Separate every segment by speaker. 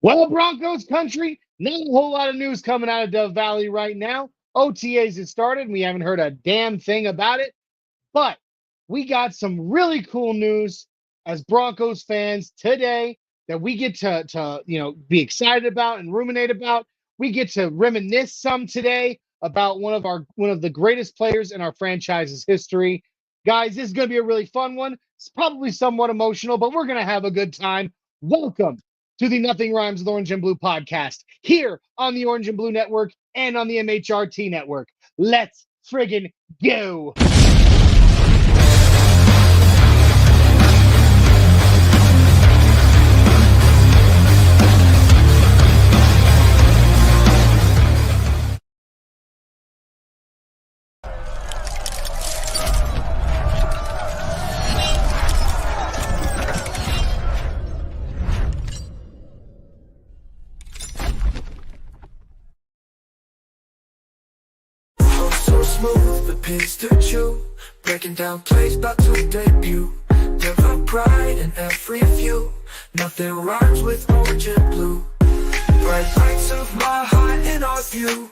Speaker 1: Well, Broncos Country, not a whole lot of news coming out of Dove Valley right now. OTAs have started, and we haven't heard a damn thing about it. But we got some really cool news as Broncos fans today that we get to be excited about and ruminate about. We get to reminisce some today about one of the greatest players in our franchise's history. Guys, this is going to be a really fun one. It's probably somewhat emotional, but we're going to have a good time. Welcome to the Nothing Rhymes with Orange and Blue podcast here on the Orange and Blue Network and on the MHRT Network. Let's friggin' go.
Speaker 2: So smooth, the pins to chew, breaking down plays about to debut. Never pride in every view, nothing rhymes with orange and blue. Bright lights of my heart in our view.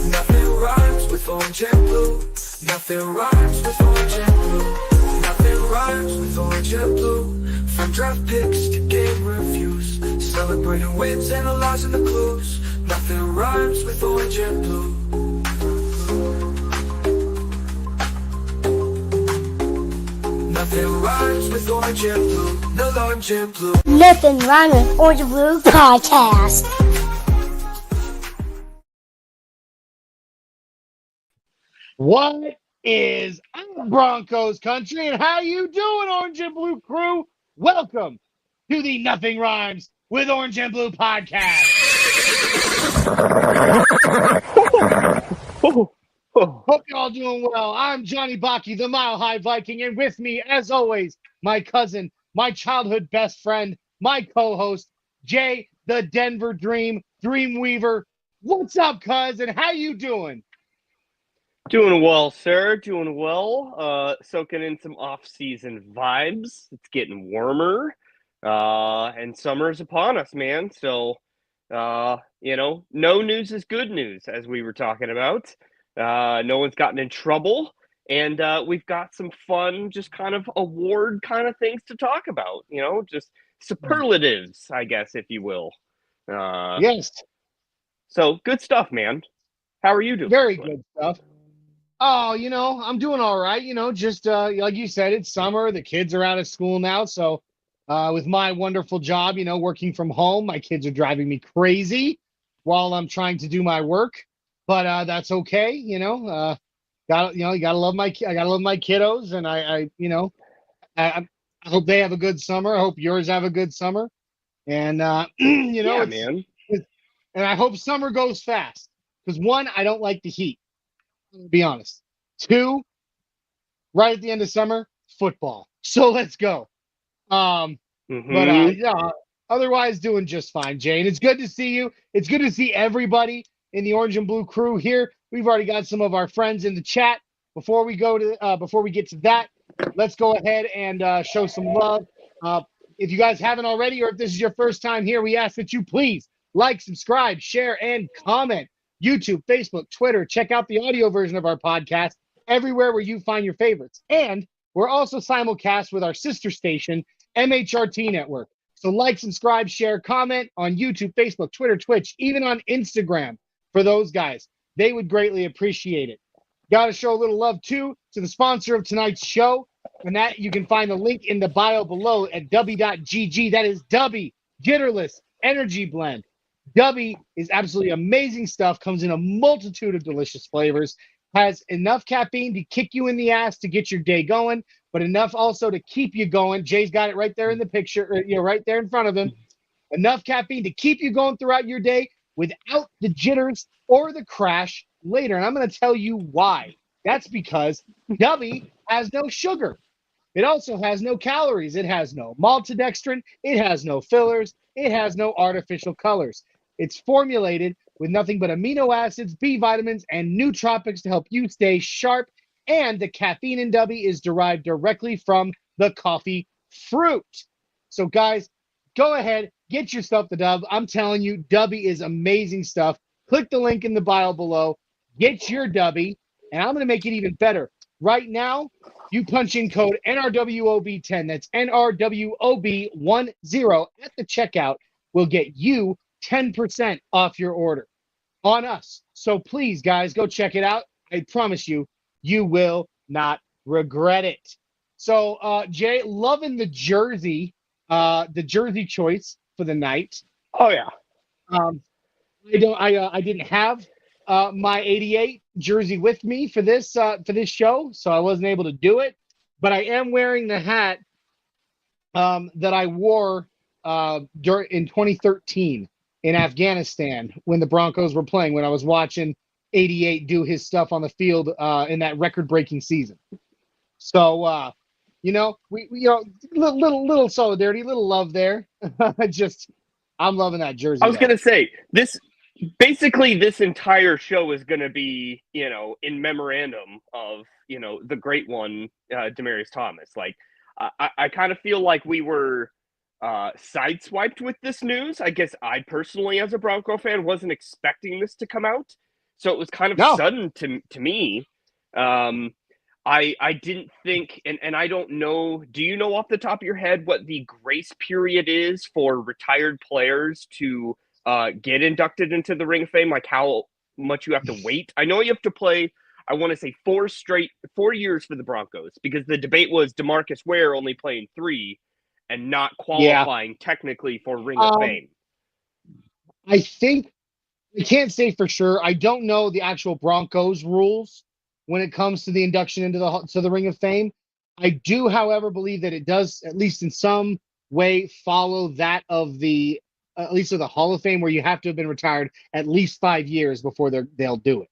Speaker 2: Nothing rhymes with orange and blue. Nothing rhymes with orange and blue. Nothing rhymes with orange and blue. From draft picks to game reviews, celebrating wins, analyzing the clues. Nothing rhymes with orange and blue. Nothing rhymes with orange and blue. No orange and blue.
Speaker 3: Nothing Rhymes with Orange and Blue podcast.
Speaker 1: What is up, Broncos Country, and how you doing, Orange and Blue crew? Welcome to the Nothing Rhymes with Orange and Blue podcast. Hope you're all doing well. I'm Johnny Baki, the Mile High Viking, and with me, as always, my cousin, my childhood best friend, my co-host, Jay, the Denver Dream, Dreamweaver. What's up, cousin? How you doing?
Speaker 4: Doing well, sir. Doing well. Soaking in some off-season vibes. It's getting warmer, and summer's upon us, man. So, no news is good news, as we were talking about. No one's gotten in trouble, and we've got some fun, just kind of award kind of things to talk about. Just superlatives, I guess, if you will.
Speaker 1: Yes,
Speaker 4: So good stuff, man. How are you doing?
Speaker 1: very good stuff. Oh, I'm doing all right. Just like you said, it's summer. The kids are out of school now. So, with my wonderful job, working from home, my kids are driving me crazy while I'm trying to do my work. But that's okay. You gotta love I gotta love my kiddos, and I hope they have a good summer. I hope yours have a good summer. And
Speaker 4: Yeah, man.
Speaker 1: and I hope summer goes fast because one, I don't like the heat. To be honest. Two, right at the end of summer, football. So let's go. But yeah, otherwise doing just fine, Jane. It's good to see you. It's good to see everybody in the Orange and Blue crew here. We've already got some of our friends in the chat. Before we get to that, let's go ahead and show some love. If you guys haven't already, or if this is your first time here, we ask that you please like, subscribe, share, and comment. YouTube, Facebook, Twitter. Check out the audio version of our podcast everywhere where you find your favorites. And we're also simulcast with our sister station, MHRT Network. So like, subscribe, share, comment on YouTube, Facebook, Twitter, Twitch, even on Instagram for those guys. They would greatly appreciate it. Got to show a little love, too, to the sponsor of tonight's show. And that you can find the link in the bio below at w.gg. That is Dubby Jitterless Energy Blend. Dubby is absolutely amazing stuff, comes in a multitude of delicious flavors, has enough caffeine to kick you in the ass to get your day going, but enough also to keep you going. Jay's got it right there in the picture, right there in front of him. Enough caffeine to keep you going throughout your day without the jitters or the crash later. And I'm going to tell you why. That's because Dubby has no sugar. It also has no calories. It has no maltodextrin. It has no fillers. It has no artificial colors. It's formulated with nothing but amino acids, B vitamins, and nootropics to help you stay sharp. And the caffeine in Dubby is derived directly from the coffee fruit. So, guys, go ahead, get yourself the dub. I'm telling you, Dubby is amazing stuff. Click the link in the bio below. Get your Dubby, and I'm going to make it even better. Right now, you punch in code NRWOB10. That's NRWOB10 at the checkout. Will get you 10% off your order on us. So please, guys, go check it out. I promise you, you will not regret it. So, Jay, loving the jersey choice for the night.
Speaker 4: Oh yeah.
Speaker 1: I didn't have my 88 jersey with me for this show, so I wasn't able to do it. But I am wearing the hat that I wore in 2013 in Afghanistan when the Broncos were playing. When I was watching 88 do his stuff on the field in that record-breaking season. So we little solidarity, little love there. I'm loving that jersey.
Speaker 4: I was gonna say this entire show is gonna be, in memorandum of, the great one, Demaryius Thomas. Like, I kind of feel like we were sideswiped with this news. I guess I personally, as a Bronco fan, wasn't expecting this to come out, so it was kind of sudden to me. I didn't think, and I don't know, do you know off the top of your head what the grace period is for retired players to get inducted into the Ring of Fame? Like how much you have to wait? I know you have to play, I want to say 4 years for the Broncos, because the debate was Demaryius Ware only playing 3 and not qualifying technically for Ring of Fame.
Speaker 1: I think, I can't say for sure. I don't know the actual Broncos rules when it comes to the induction into the Ring of Fame. I do, however, believe that it does, at least in some way, follow that of the, at least of the Hall of Fame, where you have to have been retired at least 5 years before they'll do it.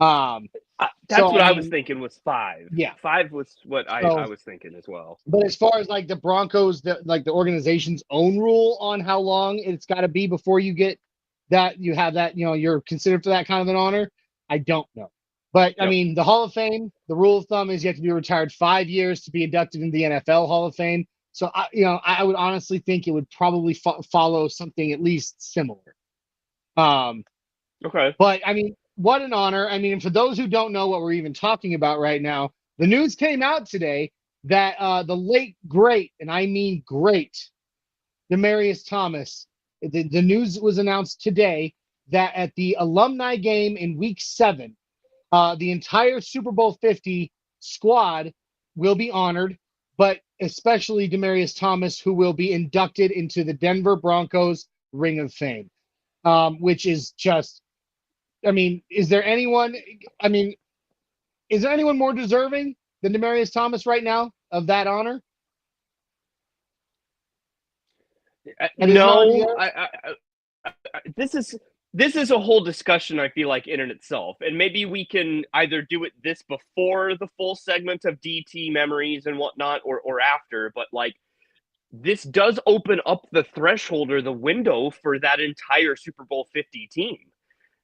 Speaker 4: That's what I was thinking was 5.
Speaker 1: Yeah.
Speaker 4: 5 was what I was thinking as well.
Speaker 1: But as far as like the Broncos, the organization's own rule on how long it's got to be before you get that, you have that, you're considered for that kind of an honor, I don't know. But I mean, the Hall of Fame, the rule of thumb is you have to be retired 5 years to be inducted into the NFL Hall of Fame. So I would honestly think it would probably follow something at least similar.
Speaker 4: Okay.
Speaker 1: But I mean, what an honor. I mean, for those who don't know what we're even talking about right now, the news came out today that the late, great, and I mean great, Demaryius Thomas, the news was announced today that at the alumni game in week 7, the entire Super Bowl 50 squad will be honored, but especially Demaryius Thomas, who will be inducted into the Denver Broncos Ring of Fame, which is just, I mean, is there anyone more deserving than Demaryius Thomas right now of that honor?
Speaker 4: No, this is a whole discussion, I feel like, in and itself. And maybe we can either do this before the full segment of DT memories and whatnot, or after. But like, this does open up the threshold or the window for that entire Super Bowl 50 team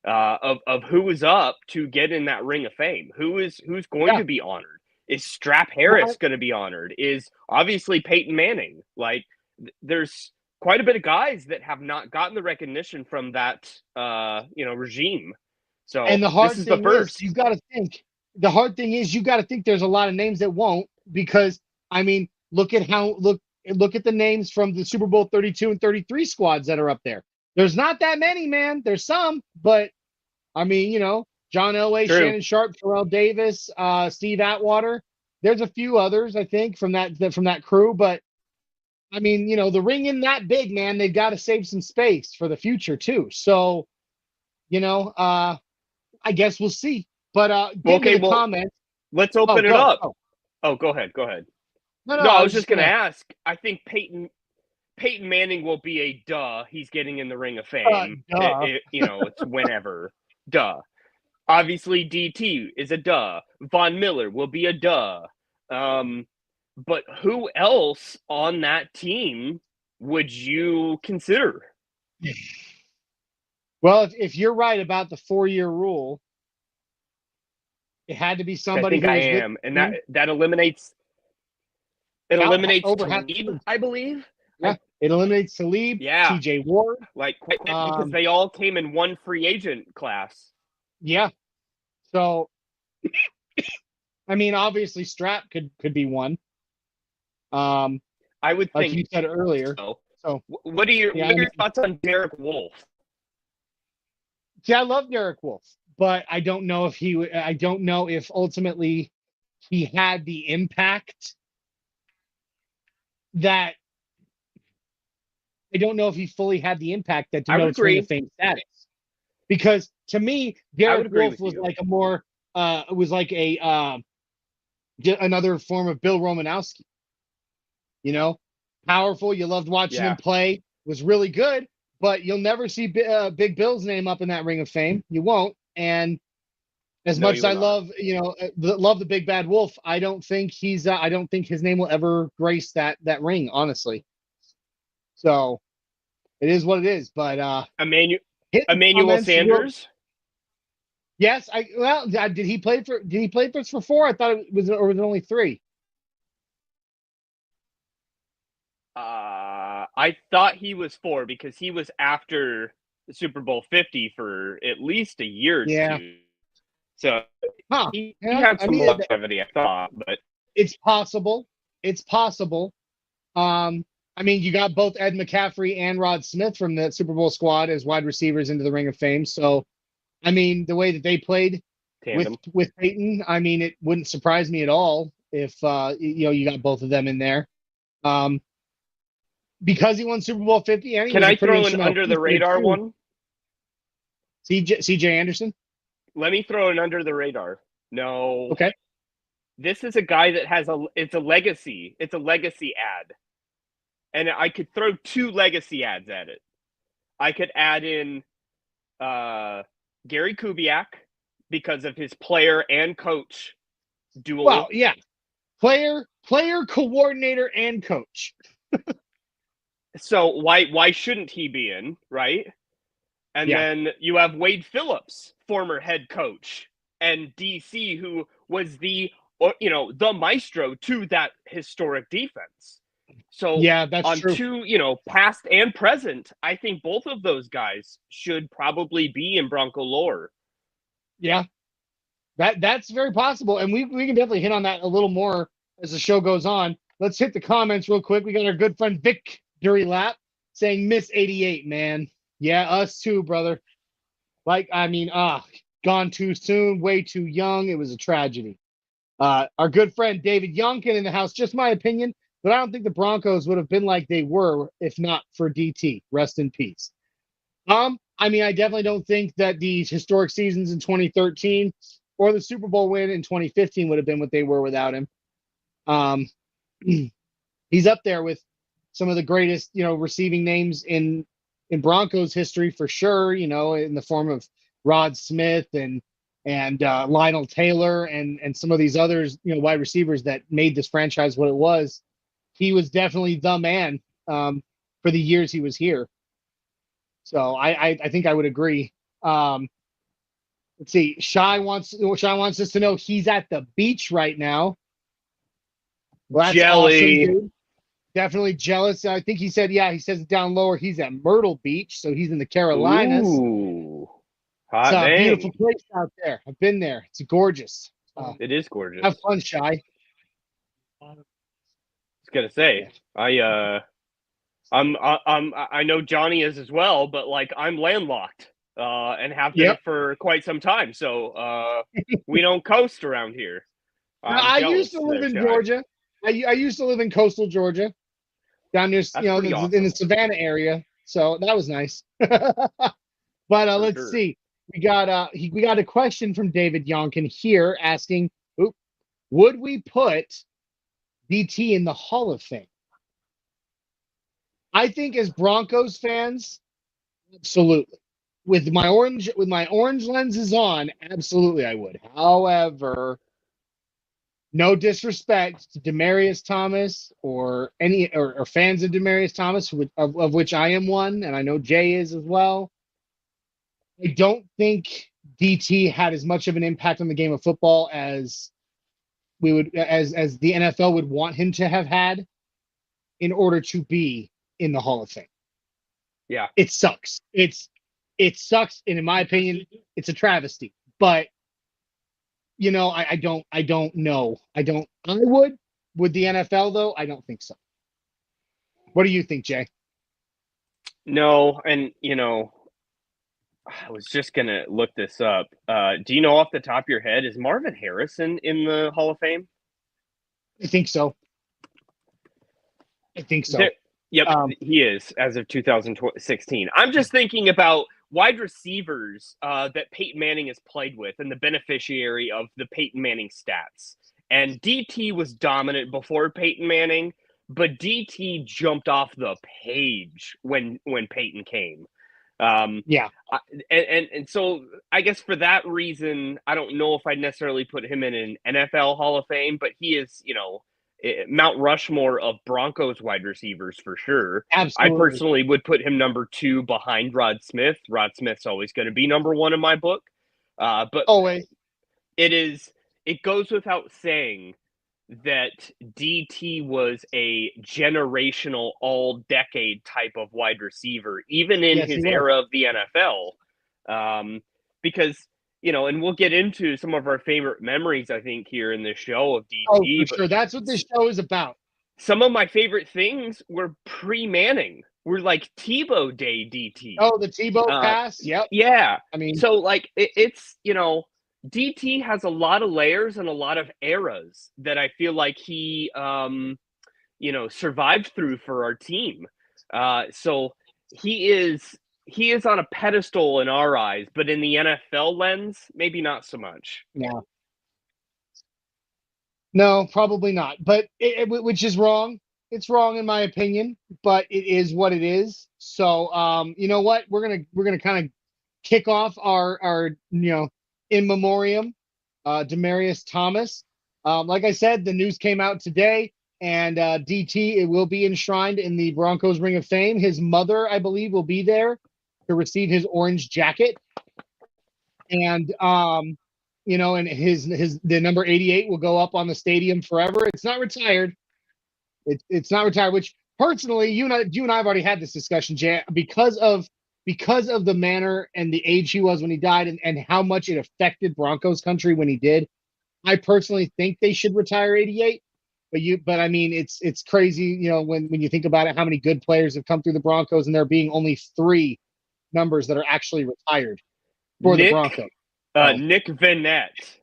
Speaker 4: of who is up to get in that Ring of Fame. Who's going to be honored? Is Strap Harris going to be honored? Is obviously Peyton Manning. Like, there's quite a bit of guys that have not gotten the recognition from that, regime. So,
Speaker 1: and the hard
Speaker 4: this is
Speaker 1: thing
Speaker 4: the first.
Speaker 1: Is, you got to think. The hard thing is, you got to think there's a lot of names that won't, because I mean, look at the names from the Super Bowl 32 and 33 squads that are up there. There's not that many, man. There's some, but I mean, John Elway,
Speaker 4: True.
Speaker 1: Shannon Sharp, Terrell Davis, Steve Atwater. There's a few others, I think, from that crew, but I mean, the ring isn't that big, man. They've got to save some space for the future too. So, I guess we'll see. But comments.
Speaker 4: Let's open it up. Oh, go ahead. No, I was just going to ask. I think Peyton Manning will be a duh. He's getting in the Ring of Fame. It's whenever. Duh. Obviously, DT is a duh. Von Miller will be a duh. But who else on that team would you consider?
Speaker 1: Well, if you're right about the 4-year rule, it had to be somebody.
Speaker 4: I think I am, and that eliminates. It eliminates Talib, I believe.
Speaker 1: Yeah, it eliminates Talib,
Speaker 4: Yeah.
Speaker 1: T.J. Ward.
Speaker 4: Like because they all came in one free agent class.
Speaker 1: Yeah. So, I mean, obviously, Strap could be one.
Speaker 4: I would
Speaker 1: Like
Speaker 4: think
Speaker 1: you said earlier.
Speaker 4: so.
Speaker 1: So,
Speaker 4: What are your
Speaker 1: yeah,
Speaker 4: what are your thoughts on Derek Wolf?
Speaker 1: see, I love Derek Wolf, but I don't know if I don't know if ultimately he had the impact that I don't know if he fully had the impact that
Speaker 4: I would
Speaker 1: denotes Ring of
Speaker 4: agree.
Speaker 1: Fame status. Because to me,
Speaker 4: I would
Speaker 1: Derek
Speaker 4: agree
Speaker 1: Wolf
Speaker 4: with
Speaker 1: was
Speaker 4: you.
Speaker 1: like a more was like a another form of Bill Romanowski. You know, powerful. You loved watching
Speaker 4: Yeah.
Speaker 1: him play. Was really good, but you'll never see Big Bill's name up in that Ring of Fame. You won't. And as
Speaker 4: No,
Speaker 1: much
Speaker 4: you
Speaker 1: as I
Speaker 4: will not.
Speaker 1: love, love the Big Bad Wolf, I don't think I don't think his name will ever grace that ring, honestly. So it is what it is. But hit the
Speaker 4: Emmanuel
Speaker 1: comments.
Speaker 4: Sanders.
Speaker 1: Yes, did he play for us for 4? I thought it was, or was it only 3?
Speaker 4: I thought he was 4 because he was after the Super Bowl 50 for at least a year or
Speaker 1: Yeah.
Speaker 4: two. So
Speaker 1: Huh.
Speaker 4: he
Speaker 1: Yeah,
Speaker 4: had
Speaker 1: I
Speaker 4: some
Speaker 1: mean,
Speaker 4: longevity, I thought, but
Speaker 1: it's possible. It's possible. I mean, you got both Ed McCaffrey and Rod Smith from the Super Bowl squad as wide receivers into the Ring of Fame. So, I mean, the way that they played
Speaker 4: tandem.
Speaker 1: with Peyton, I mean, it wouldn't surprise me at all if you got both of them in there. Because he won Super Bowl 50, and he
Speaker 4: Can
Speaker 1: was a
Speaker 4: I
Speaker 1: pretty
Speaker 4: throw an
Speaker 1: instrumental
Speaker 4: under the
Speaker 1: piece there,
Speaker 4: radar
Speaker 1: too.
Speaker 4: one?
Speaker 1: CJ Anderson.
Speaker 4: Let me throw an under the radar. No.
Speaker 1: Okay.
Speaker 4: This is a guy that has it's a legacy. It's a legacy ad. And I could throw 2 legacy ads at it. I could add in Gary Kubiak because of his player and coach duel.
Speaker 1: Well, yeah. Player, coordinator, and coach.
Speaker 4: So why shouldn't he be in, right? And
Speaker 1: Yeah.
Speaker 4: then you have Wade Phillips, former head coach, and DC, who was the maestro to that historic defense. So
Speaker 1: Yeah, that's
Speaker 4: on
Speaker 1: true.
Speaker 4: 2, past and present, I think both of those guys should probably be in Bronco lore.
Speaker 1: Yeah. That's very possible. And we can definitely hit on that a little more as the show goes on. Let's hit the comments real quick. We got our good friend Victory Lap saying Miss 88, man. Yeah, us too, brother. Like, I mean, gone too soon, way too young. It was a tragedy. Our good friend David Youngkin in the house, just my opinion, but I don't think the Broncos would have been like they were if not for DT. Rest in peace. I mean, I definitely don't think that these historic seasons in 2013 or the Super Bowl win in 2015 would have been what they were without him. He's up there with some of the greatest, receiving names in Broncos history for sure, in the form of Rod Smith and Lionel Taylor and some of these others, wide receivers that made this franchise what it was. He was definitely the man for the years he was here. So I think I would agree. Let's see. Shy wants us to know he's at the beach right now. Well, that's
Speaker 4: Jelly.
Speaker 1: awesome, dude. Definitely jealous. I think he said it down lower. He's at Myrtle Beach, so he's in the Carolinas.
Speaker 4: Ooh. Hot
Speaker 1: It's a
Speaker 4: dang.
Speaker 1: beautiful place out there. I've been there. It's gorgeous.
Speaker 4: It is gorgeous.
Speaker 1: Have fun, Shy.
Speaker 4: I was gonna say, I know Johnny is as well, but like I'm landlocked, and have been for quite some time. So we don't coast around here.
Speaker 1: I used to live in Georgia. I used to live in coastal Georgia, down near in the Savannah area. So that was nice. But let's see. We got a question from David Yonkin here asking, would we put DT in the Hall of Fame? I think as Broncos fans, absolutely. With my orange lenses on, absolutely I would. However, no disrespect to Demaryius Thomas or any or fans of Demaryius Thomas, of which I am one, and I know Jay is as well. I don't think DT had as much of an impact on the game of football as the NFL would want him to have had in order to be in the Hall of Fame.
Speaker 4: Yeah.
Speaker 1: It sucks. It sucks, and in my opinion, it's a travesty. But I don't know. I would the NFL though? I don't think so. What do you think, Jay?
Speaker 4: No, and I was just gonna look this up. Do you know off the top of your head, is Marvin Harrison in the Hall of Fame?
Speaker 1: I think so. I think so.
Speaker 4: Yep, he is as of 2016. I'm just thinking about wide receivers that Peyton Manning has played with and the beneficiary of the Peyton Manning stats. And DT was dominant before Peyton Manning, but DT jumped off the page when Peyton came.
Speaker 1: Yeah.
Speaker 4: And so I guess for that reason, I don't know if I'd necessarily put him in an NFL Hall of Fame, but he is, Mount Rushmore of Broncos wide receivers for sure.
Speaker 1: Absolutely.
Speaker 4: I personally would put him number 2 behind Rod Smith. Rod Smith's always going to be number 1 in my book. But
Speaker 1: always.
Speaker 4: It goes without saying that DT was a generational all-decade type of wide receiver, even in his era of the NFL. Because, and we'll get into some of our favorite memories, I think, here in this show of DT.
Speaker 1: Oh, for sure. That's what this show is about.
Speaker 4: Some of my favorite things were pre-Manning. We're like Tebow Day DT.
Speaker 1: Oh, the Tebow pass? Yep.
Speaker 4: Yeah.
Speaker 1: I mean,
Speaker 4: so like it's, DT has a lot of layers and a lot of eras that I feel like he, survived through for our team. So he is on a pedestal in our eyes, but in the NFL lens, maybe not so much.
Speaker 1: Yeah. No, probably not. But which is wrong. It's wrong in my opinion, but it is what it is. So, you know what? We're gonna kind of kick off our in memoriam, Demaryius Thomas. Like I said, the news came out today, and DT it will be enshrined in the Broncos Ring of Fame. His mother, I believe, will be there to receive his orange jacket, and and the number 88 will go up on the stadium forever. It's not retired. It's not retired. Which personally, you and I have already had this discussion, Jay, because of the manner and the age he was when he died, and how much it affected Broncos country when he did. I personally think they should retire 88. But I mean, it's crazy, when you think about it, how many good players have come through the Broncos, and there being only 3 numbers that are actually retired for the Broncos.
Speaker 4: Nick Vanette,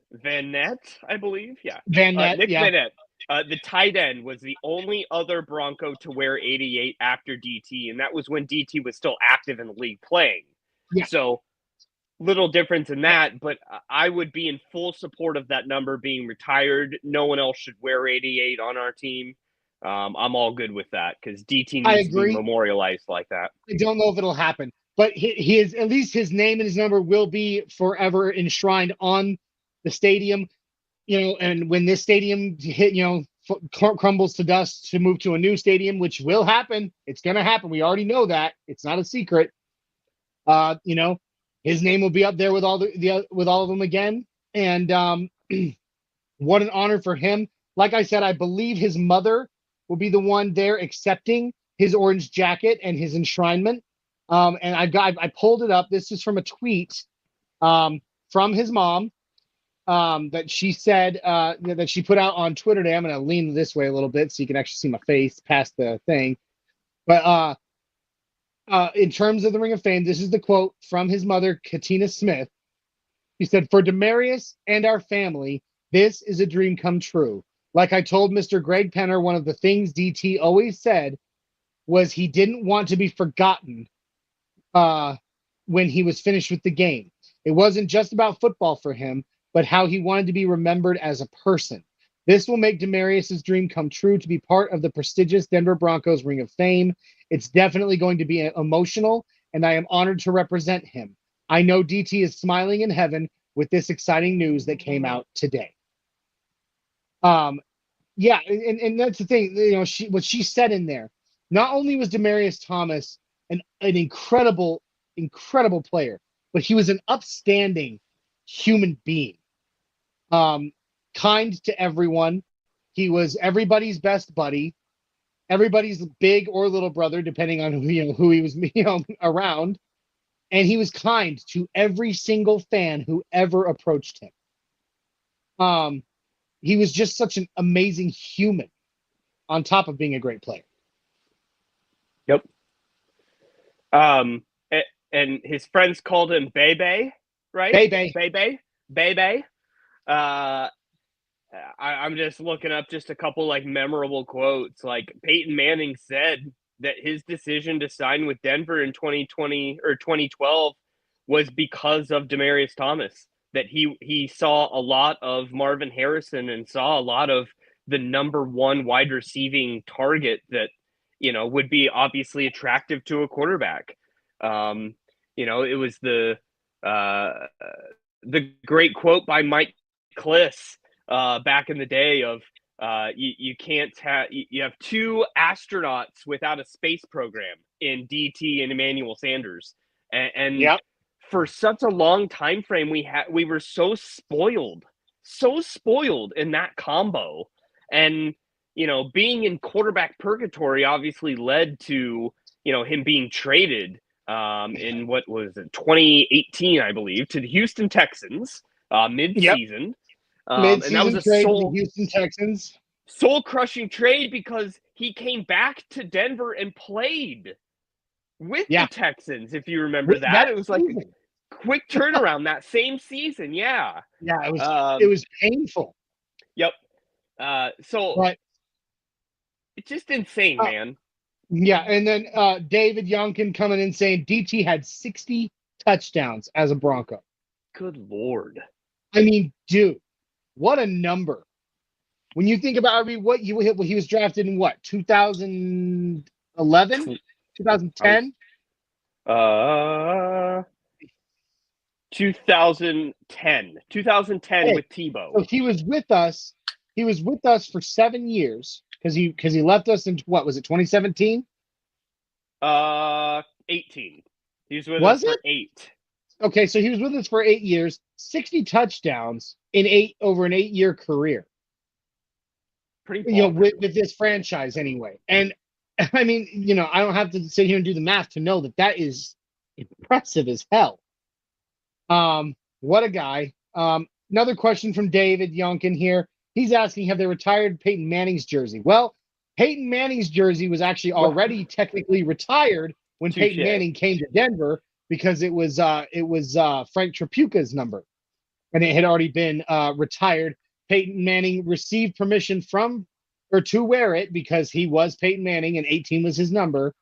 Speaker 4: I believe. Yeah.
Speaker 1: Vanette,
Speaker 4: Nick Vanette. The tight end was the only other Bronco to wear 88 after DT, and that was when DT was still active in the league playing.
Speaker 1: Yeah.
Speaker 4: So little difference in that, but I would be in full support of that number being retired. No one else should wear 88 on our team. I'm all good with that because DT needs to be memorialized like that.
Speaker 1: I don't know if it'll happen, but at least his name and his number will be forever enshrined on the stadium. And when this stadium crumbles to dust to move to a new stadium, which will happen, it's going to happen. We already know that. It's not a secret. His name will be up there with all of them again. And what an honor for him. Like I said, I believe his mother will be the one there accepting his orange jacket and his enshrinement. And I pulled it up. This is from a tweet from his mom. That she said that she put out on Twitter today. I'm going to lean this way a little bit so you can actually see my face past the thing. But in terms of the Ring of Fame, this is the quote from his mother, Katina Smith. She said, "For Demaryius and our family, this is a dream come true. Like I told Mr. Greg Penner, one of the things DT always said was he didn't want to be forgotten when he was finished with the game. It wasn't just about football for him, but how he wanted to be remembered as a person. This will make Demaryius' dream come true to be part of the prestigious Denver Broncos Ring of Fame. It's definitely going to be emotional, and I am honored to represent him. I know DT is smiling in heaven with this exciting news that came out today." Yeah, and that's the thing. What she said in there. Not only was Demaryius Thomas an incredible player, but he was an upstanding human being. Kind to everyone. He was everybody's best buddy. everybody's big or little brother, depending on who he was around, and he was kind to every single fan who ever approached him. He was just such an amazing human, on top of being a great player.
Speaker 4: Yep. And his friends called him Bebe, right? Bebe. I'm just looking up just a couple like memorable quotes. Like Peyton Manning said that his decision to sign with Denver in 2020 or 2012 was because of Demaryius Thomas. That he saw a lot of Marvin Harrison and saw a lot of the number one wide receiving target that would be obviously attractive to a quarterback. It was the great quote by Mike Kliss back in the day of you can't have you have two astronauts without a space program in DT and Emmanuel Sanders, and
Speaker 1: Yep.
Speaker 4: for such a long time frame we were so spoiled in that combo, and being in quarterback purgatory obviously led to him being traded in what was it, 2018, I believe, to the Houston Texans mid-season.
Speaker 1: Mid-season
Speaker 4: and that was a
Speaker 1: trade to the Houston Texans.
Speaker 4: soul-crushing trade because he came back to Denver and played with the Texans, if you remember that. It was like a quick turnaround that same season. Yeah.
Speaker 1: Yeah, it was painful.
Speaker 4: Yep. But it's just insane, man.
Speaker 1: Yeah, and then David Youngkin coming in saying DT had 60 touchdowns as a Bronco.
Speaker 4: Good Lord.
Speaker 1: I mean, dude, what a number. When you think about, he was drafted in what, 2011? 2010?
Speaker 4: 2010 with Tebow.
Speaker 1: So he was with us for 7 years. Because he left us in, what was it, 2017?
Speaker 4: 18. He was with us for 8.
Speaker 1: Okay, so he was with us for 8 years, 60 touchdowns over an 8-year career.
Speaker 4: Pretty
Speaker 1: with this franchise anyway. And I mean, I don't have to sit here and do the math to know that is impressive as hell. What a guy. Another question from David Youngkin here. He's asking, have they retired Peyton Manning's jersey? Well, Peyton Manning's jersey was actually already technically retired when Peyton Manning came to Denver because it was Frank Tripucka's number, and it had already been retired. Peyton Manning received permission to wear it because he was Peyton Manning and 18 was his number.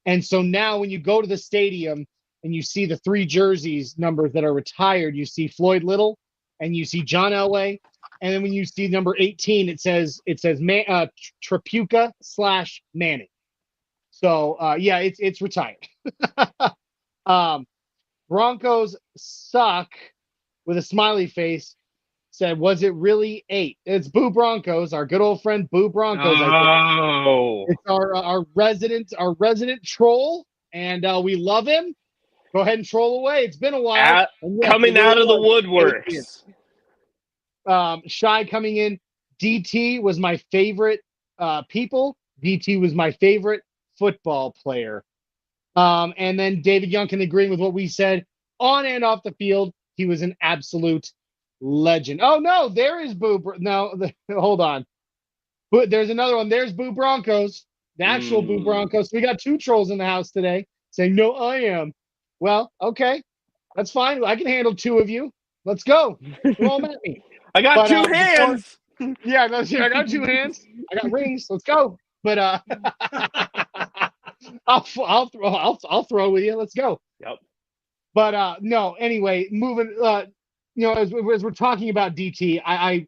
Speaker 1: And so now when you go to the stadium and you see the 3 jerseys numbers that are retired, you see Floyd Little and you see John Elway. And then when you see number 18, it says Tripucka/Manning. So it's retired. Broncos suck with a smiley face. Said, was it really 8? It's Boo Broncos, our good old friend Boo Broncos.
Speaker 4: Oh,
Speaker 1: it's our resident troll, and we love him. Go ahead and troll away. It's been a while.
Speaker 4: Coming out of the woodworks.
Speaker 1: Shy coming in. DT was my favorite people. DT was my favorite football player. And then David Youngkin agreeing with what we said on and off the field. He was an absolute legend. Oh no, there is Boo. Hold on. But there's another one. There's Boo Broncos, the actual Boo Broncos. We got 2 trolls in the house today saying, no, I am. Well, okay. That's fine. I can handle 2 of you. Let's go. Throw them at me.
Speaker 4: I got 2 hands.
Speaker 1: I got 2 hands. I got rings. Let's go. But I'll throw with you. Let's go.
Speaker 4: Yep.
Speaker 1: But no. Anyway, moving. As we're talking about DT, I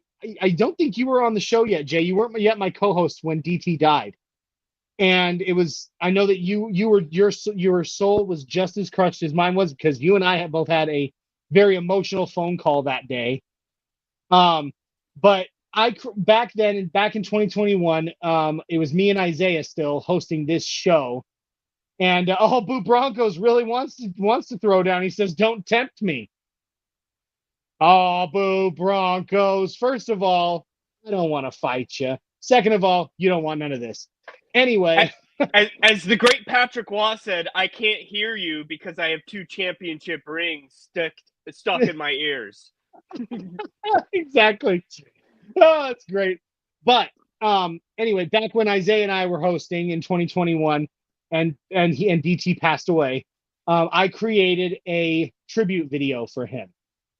Speaker 1: don't think you were on the show yet, Jay. You weren't yet my co-host when DT died, and it was. I know that your soul was just as crushed as mine was because you and I have both had a very emotional phone call that day. But back in 2021, it was me and Isaiah still hosting this show, and Boo Broncos really wants to throw down. He says, "Don't tempt me." Oh, Boo Broncos! First of all, I don't want to fight you. Second of all, you don't want none of this. Anyway,
Speaker 4: As the great Patrick Waugh said, I can't hear you because I have 2 championship rings stuck in my ears.
Speaker 1: exactly. Oh, that's great. But anyway, back when Isaiah and I were hosting in 2021, and DT passed away, I created a tribute video for him,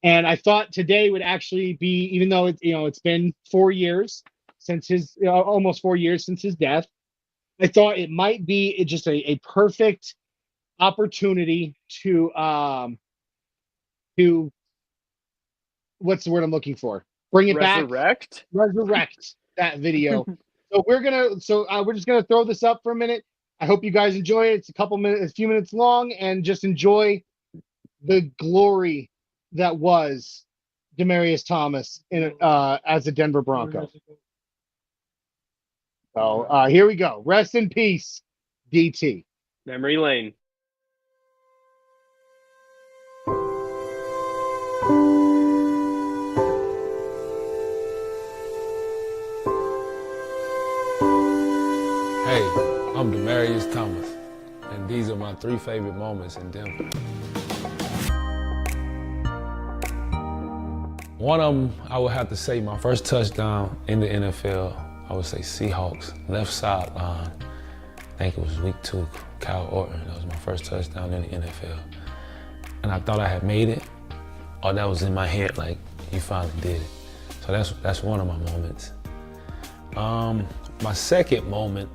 Speaker 1: and I thought today would actually be, even though it's been 4 years since his almost 4 years since his death, I thought it might be just a perfect opportunity to what's the word I'm looking for? Bring it back. Resurrect that video. So we're just gonna throw this up for a minute. I hope you guys enjoy it. It's a few minutes long, and just enjoy the glory that was Demaryius Thomas as a Denver Bronco. So here we go. Rest in peace, DT.
Speaker 4: Memory lane.
Speaker 5: Hey, I'm Demaryius Thomas, and these are my 3 favorite moments in Denver. One of them, I would have to say my first touchdown in the NFL, I would say Seahawks, left sideline. I think it was week 2, Kyle Orton. That was my first touchdown in the NFL. And I thought I had made it, or that was in my head, like, you finally did it. So that's one of my moments. My second moment,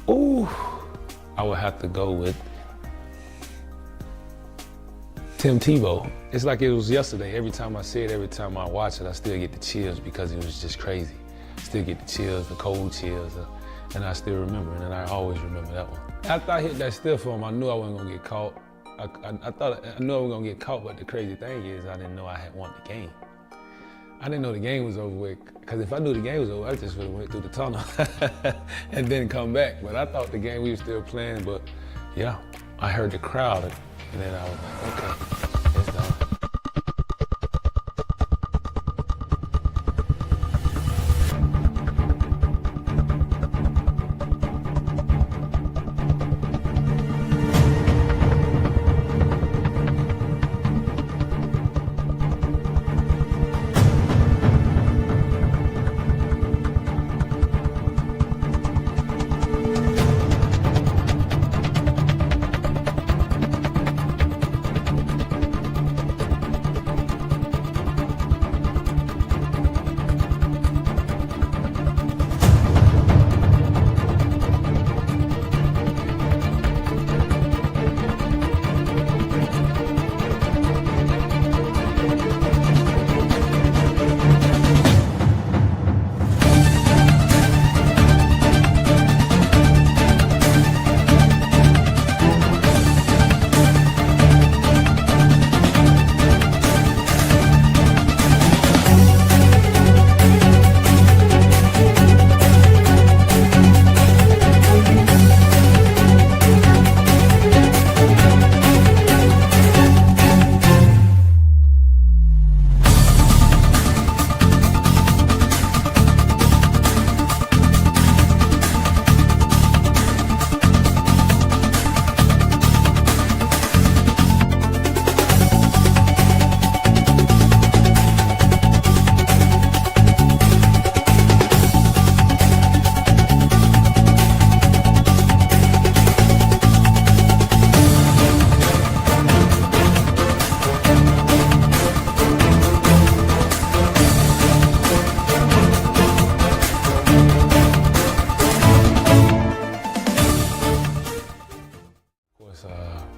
Speaker 5: I would have to go with Tim Tebow. It's like it was yesterday. Every time I see it, every time I watch it, I still get the chills because it was just crazy. Still get the chills, the cold chills, and I still remember it, and I always remember that one. After I hit that stiff arm, I knew I wasn't gonna get caught. I knew I was gonna get caught, but the crazy thing is I didn't know I had won the game. I didn't know the game was over with, because if I knew the game was over, I just would have went through the tunnel and didn't come back. But I thought the game we were still playing, but yeah, I heard the crowd, and then I was like, okay, it's done.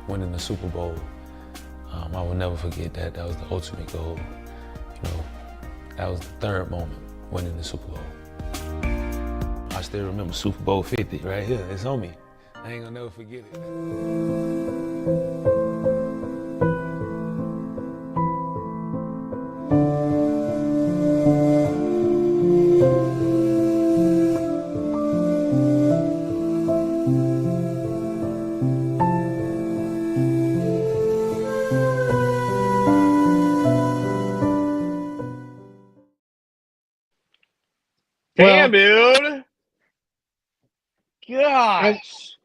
Speaker 5: Winning the Super Bowl, I will never forget that. That was the ultimate goal. You know, that was the third moment, winning the Super Bowl. I still remember Super Bowl 50 right here. It's on me. I ain't gonna never forget it.
Speaker 4: Damn, dude. gosh.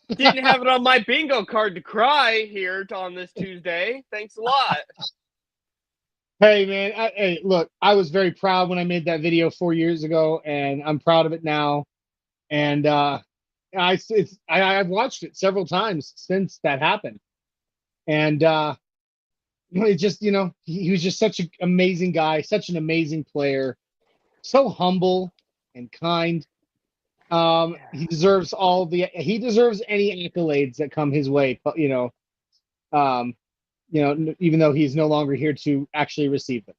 Speaker 4: Didn't have it on my bingo card to cry here on this Tuesday. Thanks a lot.
Speaker 1: Hey man, hey, look, I was very proud when I made that video 4 years ago, and I'm proud of it now. And I've watched it several times since that happened, and it just he was just such an amazing guy, such an amazing player, so humble and kind. He deserves he deserves any accolades that come his way, but even though he's no longer here to actually receive them.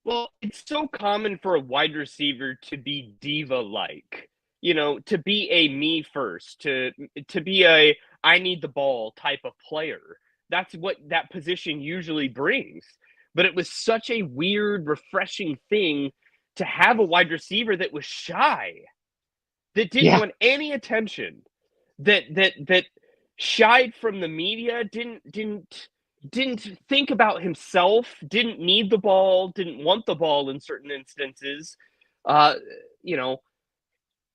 Speaker 4: Well, it's so common for a wide receiver to be diva-like, to be a me first, to be a I need the ball type of player. That's what that position usually brings. But it was such a weird, refreshing thing to have a wide receiver that was shy, that didn't want any attention, that shied from the media, didn't think about himself, didn't need the ball, didn't want the ball in certain instances.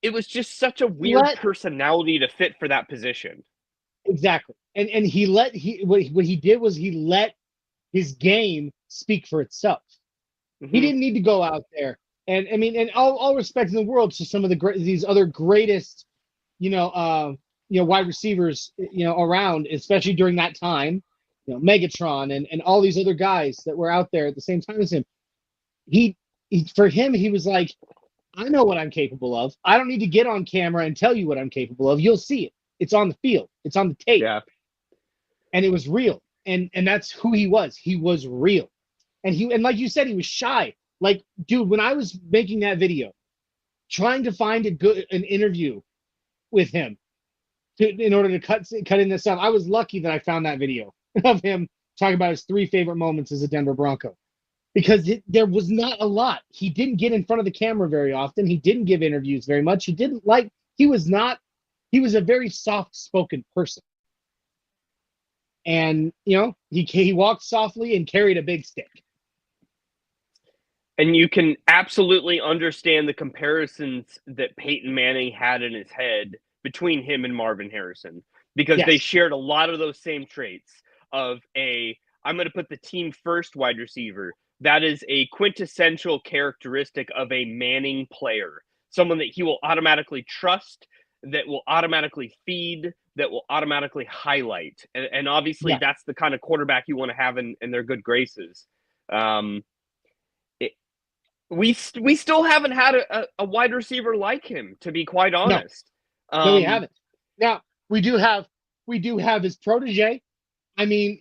Speaker 4: It was just such a weird personality to fit for that position.
Speaker 1: Exactly. And what he did was he let his game speak for itself. Mm-hmm. He didn't need to go out there. And I mean, and all respect in the world to some of these other greatest, wide receivers, around, especially during that time, Megatron and all these other guys that were out there at the same time as him. For him, he was like, I know what I'm capable of. I don't need to get on camera and tell you what I'm capable of. You'll see it. It's on the field. It's on the tape.
Speaker 4: Yeah.
Speaker 1: And it was real. And that's who he was. He was real. And like you said, he was shy. Like, dude, when I was making that video, trying to find an interview with him in order to cut in this stuff, I was lucky that I found that video of him talking about his 3 favorite moments as a Denver Bronco, because there was not a lot. He didn't get in front of the camera very often. He didn't give interviews very much. He was a very soft-spoken person. And, he walked softly and carried a big stick.
Speaker 4: And you can absolutely understand the comparisons that Peyton Manning had in his head between him and Marvin Harrison, because they shared a lot of those same traits of I'm going to put the team first wide receiver. That is a quintessential characteristic of a Manning player, someone that he will automatically trust, that will automatically feed, that will automatically highlight. And obviously that's the kind of quarterback you want to have in their good graces. We still haven't had a wide receiver like him, to be quite honest.
Speaker 1: No, we haven't. Now we do have his protege. I mean,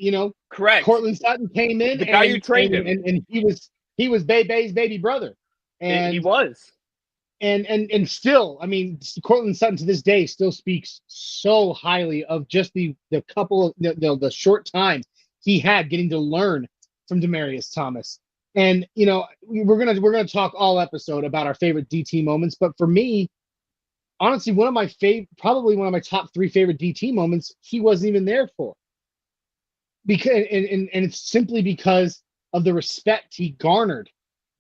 Speaker 4: correct.
Speaker 1: Cortland Sutton came in,
Speaker 4: the guy who trained him,
Speaker 1: and he was Bebe's baby brother, and
Speaker 4: he was.
Speaker 1: And still, I mean, Cortland Sutton to this day still speaks so highly of just the short time he had getting to learn from Demaryius Thomas. And we're gonna talk all episode about our favorite DT moments, but for me, honestly, probably one of my top 3 favorite DT moments, he wasn't even there for, because and it's simply because of the respect he garnered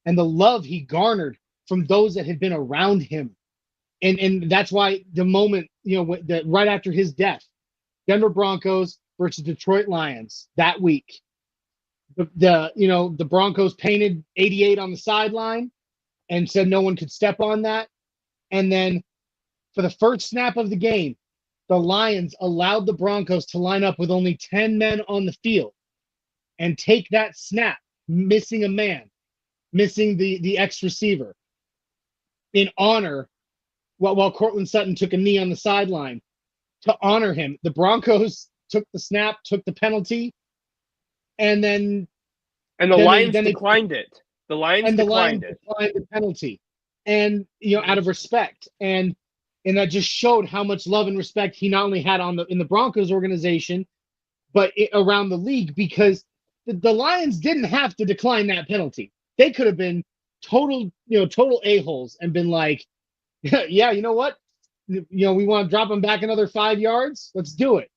Speaker 1: and the love he garnered from those that had been around him, and that's why the moment right after his death, Denver Broncos versus Detroit Lions that week. The Broncos painted 88 on the sideline and said no one could step on that. And then for the first snap of the game, the Lions allowed the Broncos to line up with only 10 men on the field and take that snap, missing a man, missing the X receiver, in honor, while Cortland Sutton took a knee on the sideline to honor him. The Broncos took the snap, took the penalty, and the
Speaker 4: Lions declined it. The Lions declined
Speaker 1: the penalty, and out of respect, and that just showed how much love and respect he not only had in the Broncos organization, but around the league, because the Lions didn't have to decline that penalty. They could have been total a-holes and been like, yeah, you know what, we want to drop him back another 5 yards. Let's do it.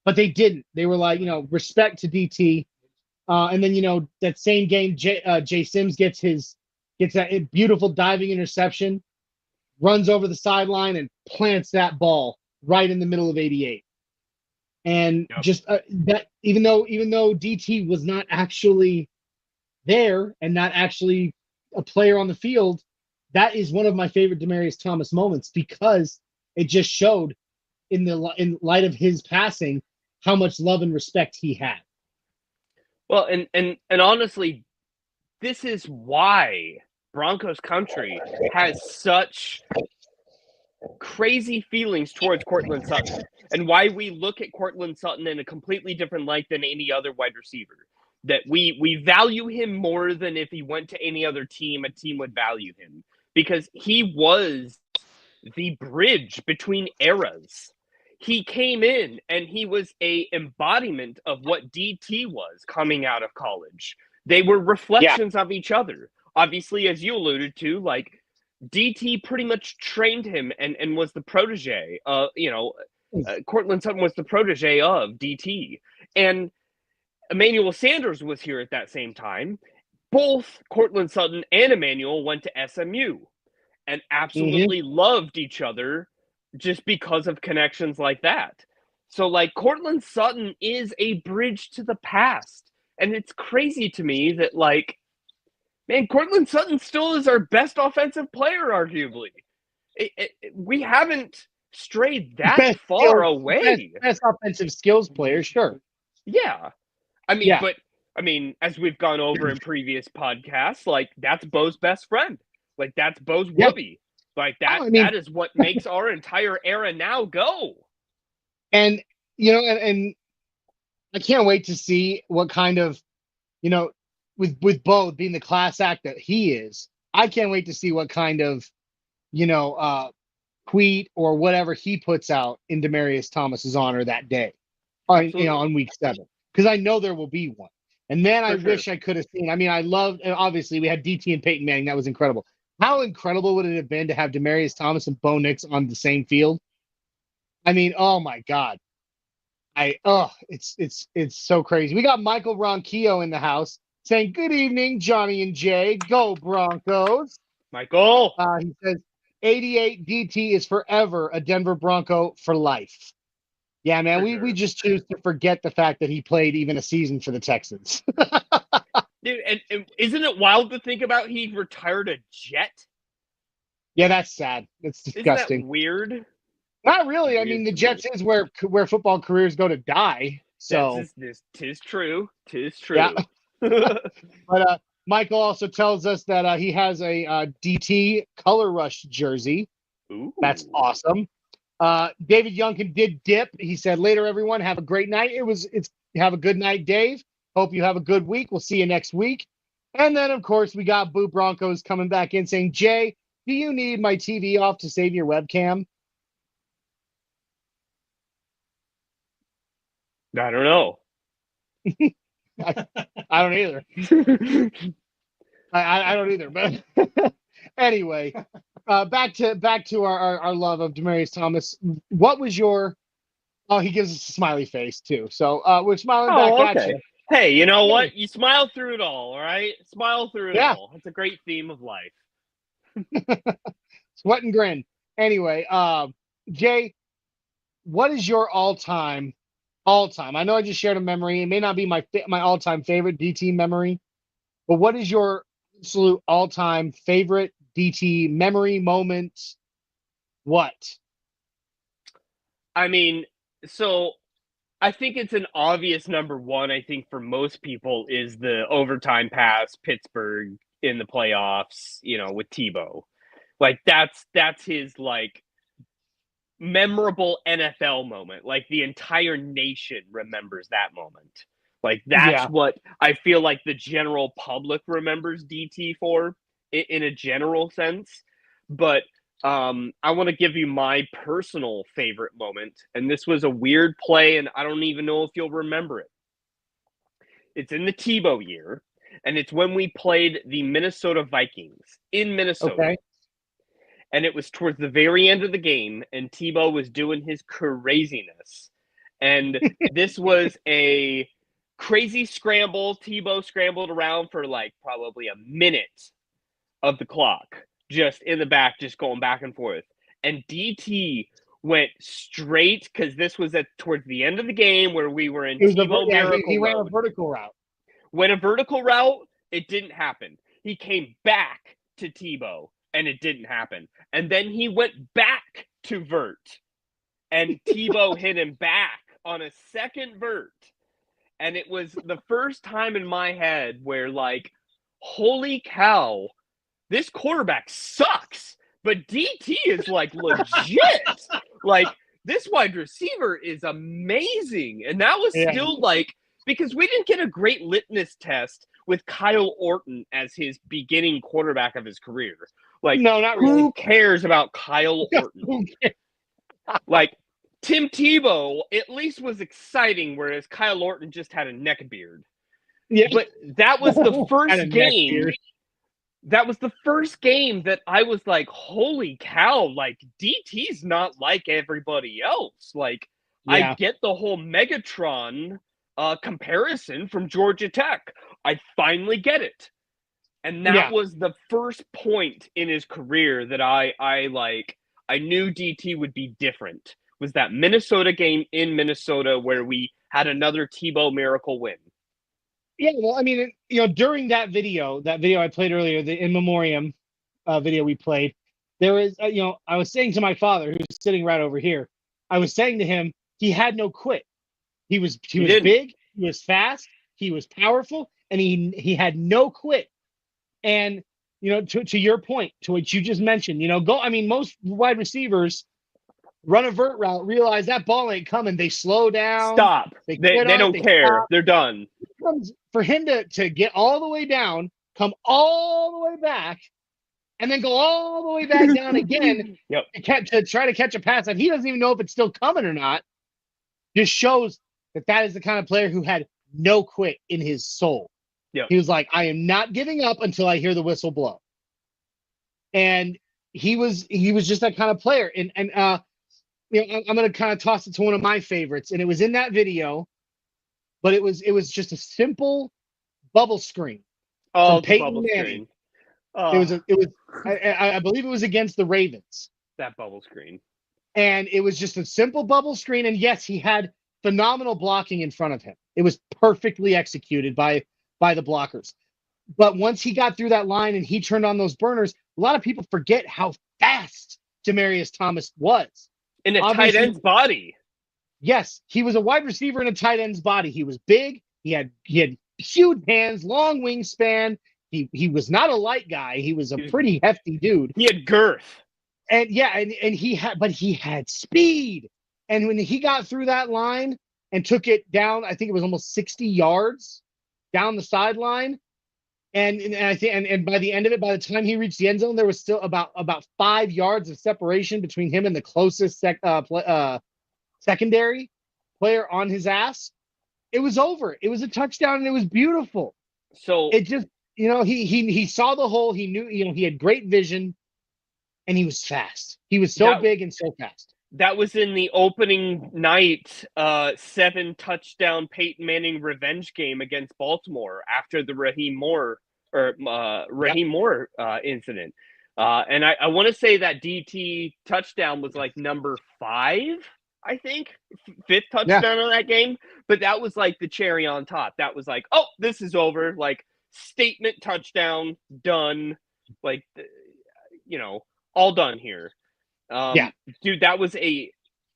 Speaker 1: But they didn't. They were like, respect to DT. And then, that same game, Jay Sims gets that beautiful diving interception. runs over the sideline and plants that ball right in the middle of 88. And just that, even though DT was not actually there and not actually a player on the field, that is one of my favorite Demaryius Thomas moments, because it just showed in light of his passing how much love and respect he had.
Speaker 4: Well, and honestly, this is why Broncos Country has such crazy feelings towards Courtland Sutton, and why we look at Courtland Sutton in a completely different light than any other wide receiver. That we value him more than if he went to any other team, a team would value him, because he was the bridge between eras. He came in and he was a embodiment of what DT was coming out of college. They were reflections of each other. Obviously, as you alluded to, like, DT pretty much trained him and was the protege. Courtland Sutton was the protege of DT. And Emmanuel Sanders was here at that same time. Both Courtland Sutton and Emmanuel went to SMU and absolutely loved each other just because of connections like that. So, like, Courtland Sutton is a bridge to the past. And it's crazy to me that, like, man, Courtland Sutton still is our best offensive player, arguably. We haven't strayed that far away.
Speaker 1: Best offensive skills player, sure.
Speaker 4: Yeah. But as we've gone over in previous podcasts, like, that's Bo's best friend. Like, that's Bo's whoopee. Like, that is what makes our entire era now go.
Speaker 1: And, and I can't wait to see what kind of, with Bo being the class act that he is, I can't wait to see what kind of, tweet or whatever he puts out in Demaryius Thomas's honor that day, on week 7, because I know there will be one. And man, I wish I could have seen. I loved, obviously we had DT and Peyton Manning. That was incredible. How incredible would it have been to have Demaryius Thomas and Bo Nix on the same field? Oh my God. It's so crazy. We got Michael Ronquillo in the house saying, "Good evening, Johnny and Jay. Go Broncos."
Speaker 4: Michael.
Speaker 1: He says, 88 DT is forever a Denver Bronco for life. Yeah, man, we just choose to forget the fact that he played even a season for the Texans.
Speaker 4: Dude, and isn't it wild to think about he retired a Jet?
Speaker 1: Yeah, that's sad. It's disgusting.
Speaker 4: Isn't that weird?
Speaker 1: Not really. The Jets is where football careers go to die. So
Speaker 4: tis true. Tis true.
Speaker 1: Yeah. But Michael also tells us that he has a DT Color Rush jersey.
Speaker 4: Ooh.
Speaker 1: That's awesome. David Youngkin did dip. He said, "Later, everyone. Have a great night." Have a good night, Dave. Hope you have a good week. We'll see you next week. And then, of course, we got Boo Broncos coming back in saying, "Jay, do you need my TV off to save your webcam?"
Speaker 4: I don't know.
Speaker 1: I don't either. I don't either. But anyway, back to our love of Demaryius Thomas. What was your? Oh, he gives us a smiley face too. So we're smiling back at you.
Speaker 4: Hey, you know what? You smile through it all right? Smile through it all. It's a great theme of life.
Speaker 1: Sweat and grin. Anyway, Jay, what is your all-time? I know I just shared a memory. It may not be my all-time favorite DT memory, but what is your absolute all-time favorite DT memory moment? What?
Speaker 4: So I think it's an obvious number one, I think, for most people, is the overtime pass Pittsburgh in the playoffs, with Tebow. Like, that's his, like, memorable NFL moment. Like, the entire nation remembers that moment. Like, that's what I feel like the general public remembers DT for, in a general sense. But I want to give you my personal favorite moment, and this was a weird play, and I don't even know if you'll remember it. It's in the Tebow year, and it's when we played the Minnesota Vikings in Minnesota.
Speaker 1: Okay.
Speaker 4: And it was towards the very end of the game, and Tebow was doing his craziness. And this was a crazy scramble. Tebow scrambled around for like probably a minute of the clock, just in the back, just going back and forth. And DT went straight, because this was towards the end of the game where we were in Tebow miracle
Speaker 1: he ran a
Speaker 4: mode.
Speaker 1: vertical route.
Speaker 4: Went a vertical route, it didn't happen. He came back to Tebow, and it didn't happen. And then he went back to vert, and Tebow hit him back on a second vert. And it was the first time in my head where, like, holy cow, this quarterback sucks, but DT is, like, legit. Like, this wide receiver is amazing. And that was still, like, because we didn't get a great litmus test with Kyle Orton as his beginning quarterback of his career. Like,
Speaker 1: no, not really.
Speaker 4: Who cares about Kyle Orton? Like, Tim Tebow at least was exciting, whereas Kyle Orton just had a neck beard.
Speaker 1: Yeah.
Speaker 4: But that was the first game. That was the first game that I was like, holy cow, like, DT's not like everybody else. Like, I get the whole Megatron comparison from Georgia Tech. I finally get it. And that was the first point in his career that I knew DT would be different. Was that Minnesota game in Minnesota where we had another Tebow miracle win.
Speaker 1: Yeah, well, I mean, during that video I played earlier, the In Memoriam video we played, there was, I was saying to my father, who's sitting right over here, I was saying to him, he had no quit. He was big, he was fast, he was powerful, and he had no quit. And, to your point, to what you just mentioned, most wide receivers run a vert route, realize that ball ain't coming. They slow down.
Speaker 4: Stop. They don't care.
Speaker 1: Stop.
Speaker 4: They're done.
Speaker 1: For him to get all the way down, come all the way back, and then go all the way back down again to try to catch a pass that he doesn't even know if it's still coming or not, just shows that is the kind of player who had no quit in his soul.
Speaker 4: Yep.
Speaker 1: He was like, I am not giving up until I hear the whistle blow. And he was just that kind of player. And I'm going to kind of toss it to one of my favorites. And it was in that video, but it was just a simple bubble screen.
Speaker 4: Oh,
Speaker 1: from Peyton
Speaker 4: bubble
Speaker 1: Manning.
Speaker 4: screen.
Speaker 1: I believe it was against the Ravens.
Speaker 4: That bubble screen.
Speaker 1: And it was just a simple bubble screen. And yes, he had phenomenal blocking in front of him. It was perfectly executed by the blockers. But once he got through that line and he turned on those burners, a lot of people forget how fast Demaryius Thomas was.
Speaker 4: In a tight end's body.
Speaker 1: Yes, he was a wide receiver in a tight end's body. He was big. He had huge hands, long wingspan. He was not a light guy. He was a pretty hefty dude.
Speaker 4: He had girth.
Speaker 1: And he had speed. And when he got through that line and took it down, I think it was almost 60 yards down the sideline. And I think and by the end of it, by the time he reached the end zone, there was still about 5 yards of separation between him and the closest secondary player on his ass. It was over. It was a touchdown, and it was beautiful.
Speaker 4: So
Speaker 1: it just, he saw the hole. He knew, he had great vision, and he was fast. He was so big and so fast.
Speaker 4: That was in the opening night 7 touchdown Peyton Manning revenge game against Baltimore after the Raheem Moore incident. And I want to say that DT touchdown was like number 5, I think, 5th touchdown on that game. But that was like the cherry on top. That was like, oh, this is over. Like, statement touchdown, done. Like, all done here. Dude, that was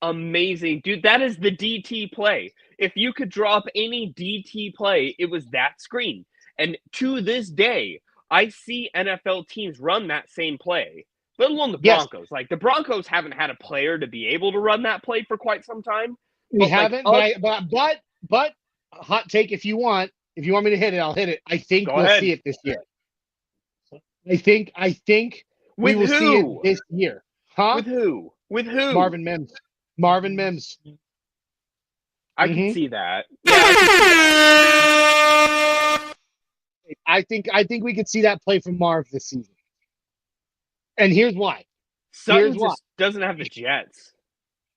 Speaker 4: amazing. Dude, that is the DT play. If you could draw up any DT play, it was that screen. And to this day, I see NFL teams run that same play, let alone the Broncos. Yes. Like, the Broncos haven't had a player to be able to run that play for quite some time.
Speaker 1: We haven't, but hot take if you want me to hit it, I'll hit it. I think we'll see it this year. I think we will see it this year. Huh?
Speaker 4: With who?
Speaker 1: Marvin Mims.
Speaker 4: I can see that.
Speaker 1: I think we could see that play from Marv this season. And here's why.
Speaker 4: Sutton just doesn't have the Jets.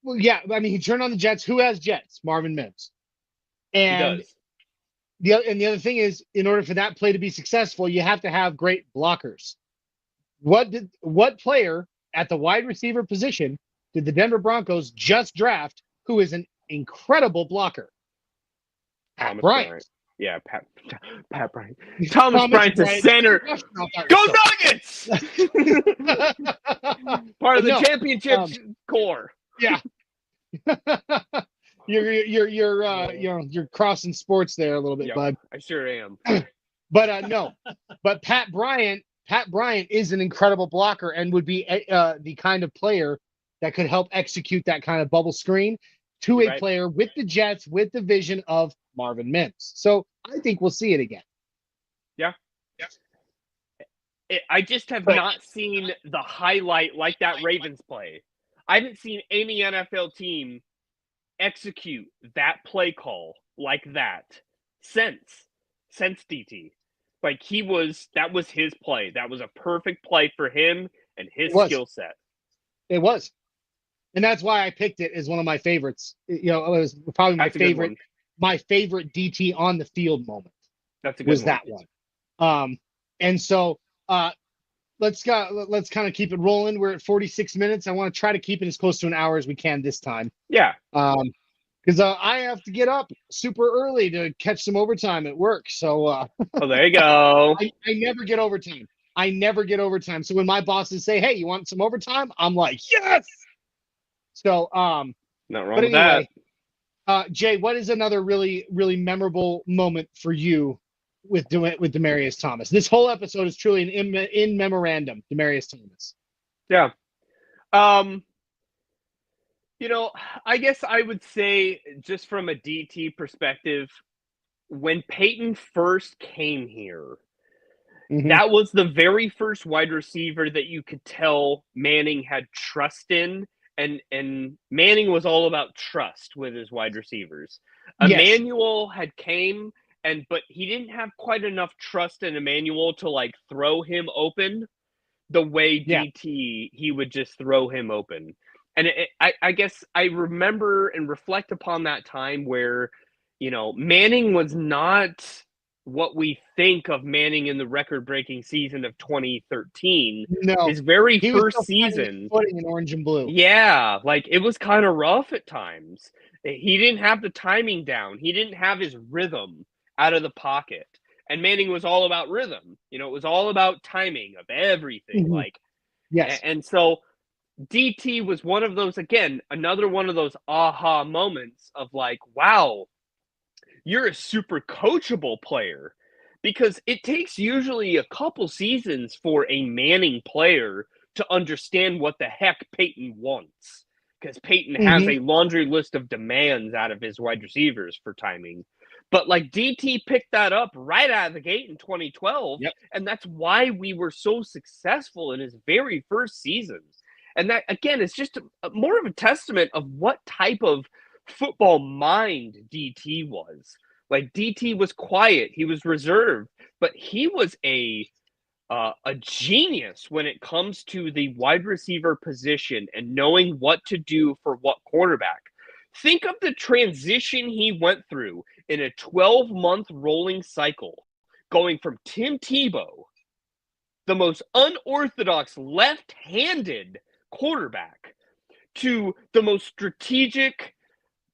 Speaker 1: Well, yeah, I mean, he turned on the Jets. Who has Jets? Marvin Mims. And
Speaker 4: he does.
Speaker 1: The other thing is, in order for that play to be successful, you have to have great blockers. What player at the wide receiver position did the Denver Broncos just draft who is an incredible blocker? Pat
Speaker 4: Thomas
Speaker 1: Bryant.
Speaker 4: Bryant. Yeah, Pat Bryant. Thomas Bryant's a
Speaker 1: Bryant.
Speaker 4: center. Go Nuggets! Part of the
Speaker 1: No,
Speaker 4: championship core.
Speaker 1: Yeah. You're crossing sports there a little bit,
Speaker 4: Yep,
Speaker 1: bud.
Speaker 4: I sure am.
Speaker 1: But no. But Pat Bryant is an incredible blocker and would be the kind of player that could help execute that kind of bubble screen to a
Speaker 4: Right.
Speaker 1: player with the Jets with the vision of Marvin Mims. So I think we'll see it again.
Speaker 4: Yeah. I just have
Speaker 1: But-
Speaker 4: not seen the highlight like that Ravens play. I haven't seen any NFL team execute that play call like that since DT. Like that was his play. That was a perfect play for him and his skill set.
Speaker 1: It was. And that's why I picked it as one of my favorites. It was probably
Speaker 4: That's a good one.
Speaker 1: my favorite DT on the field moment.
Speaker 4: That's a good
Speaker 1: Was
Speaker 4: one.
Speaker 1: that one. And so let's kind of keep it rolling. We're at 46 minutes. I want to try to keep it as close to an hour as we can this time.
Speaker 4: Yeah.
Speaker 1: Because I have to get up super early to catch some overtime at work. So
Speaker 4: Oh, there you go.
Speaker 1: I never get overtime. So when my bosses say, "Hey, you want some overtime?" I'm like, "Yes." So
Speaker 4: Not wrong
Speaker 1: but
Speaker 4: with that.
Speaker 1: anyway, Jay, what is another really, really memorable moment for you with Demaryius Thomas? This whole episode is truly an in memorandum, Demaryius Thomas.
Speaker 4: Yeah. I guess I would say, just from a DT perspective, when Peyton first came here, that was the very first wide receiver that you could tell Manning had trust in. And Manning was all about trust with his wide receivers.
Speaker 1: Yes.
Speaker 4: Emmanuel had came, but he didn't have quite enough trust in Emmanuel to like throw him open the way DT, he would just throw him open. And I guess I remember and reflect upon that time where, Manning was not what we think of Manning in the record-breaking season of 2013.
Speaker 1: No,
Speaker 4: his very
Speaker 1: he was
Speaker 4: first
Speaker 1: still finding
Speaker 4: season.
Speaker 1: his footing in orange and blue.
Speaker 4: Yeah, like it was kind of rough at times. He didn't have the timing down. He didn't have his rhythm out of the pocket. And Manning was all about rhythm. It was all about timing of everything.
Speaker 1: Yes.
Speaker 4: And so DT was one of those, again, another one of those aha moments of like, wow, you're a super coachable player, because it takes usually a couple seasons for a Manning player to understand what the heck Peyton wants, because Peyton has a laundry list of demands out of his wide receivers for timing. But like DT picked that up right out of the gate in 2012, and that's why we were so successful in his very first season. And that, again, is just more of a testament of what type of football mind DT was. Like, DT was quiet, he was reserved, but he was a genius when it comes to the wide receiver position and knowing what to do for what quarterback. Think of the transition he went through in a 12-month rolling cycle, going from Tim Tebow, the most unorthodox left-handed quarterback, to the most strategic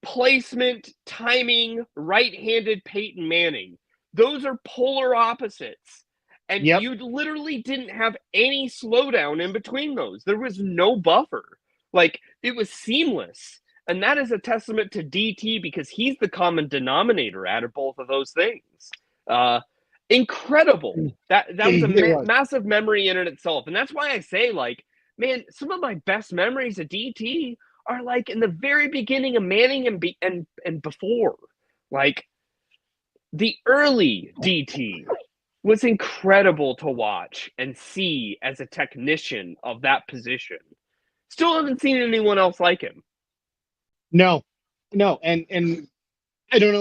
Speaker 4: placement, timing, right-handed Peyton Manning. Those are polar opposites. And you literally didn't have any slowdown in between those. There was no buffer. Like, it was seamless. And that is a testament to DT, because he's the common denominator out of both of those things. Incredible. That was a massive memory in it itself. And that's why I say, like, man, some of my best memories of DT are like in the very beginning of Manning and before. Like, the early DT was incredible to watch and see as a technician of that position. Still haven't seen anyone else like him.
Speaker 1: No, and I don't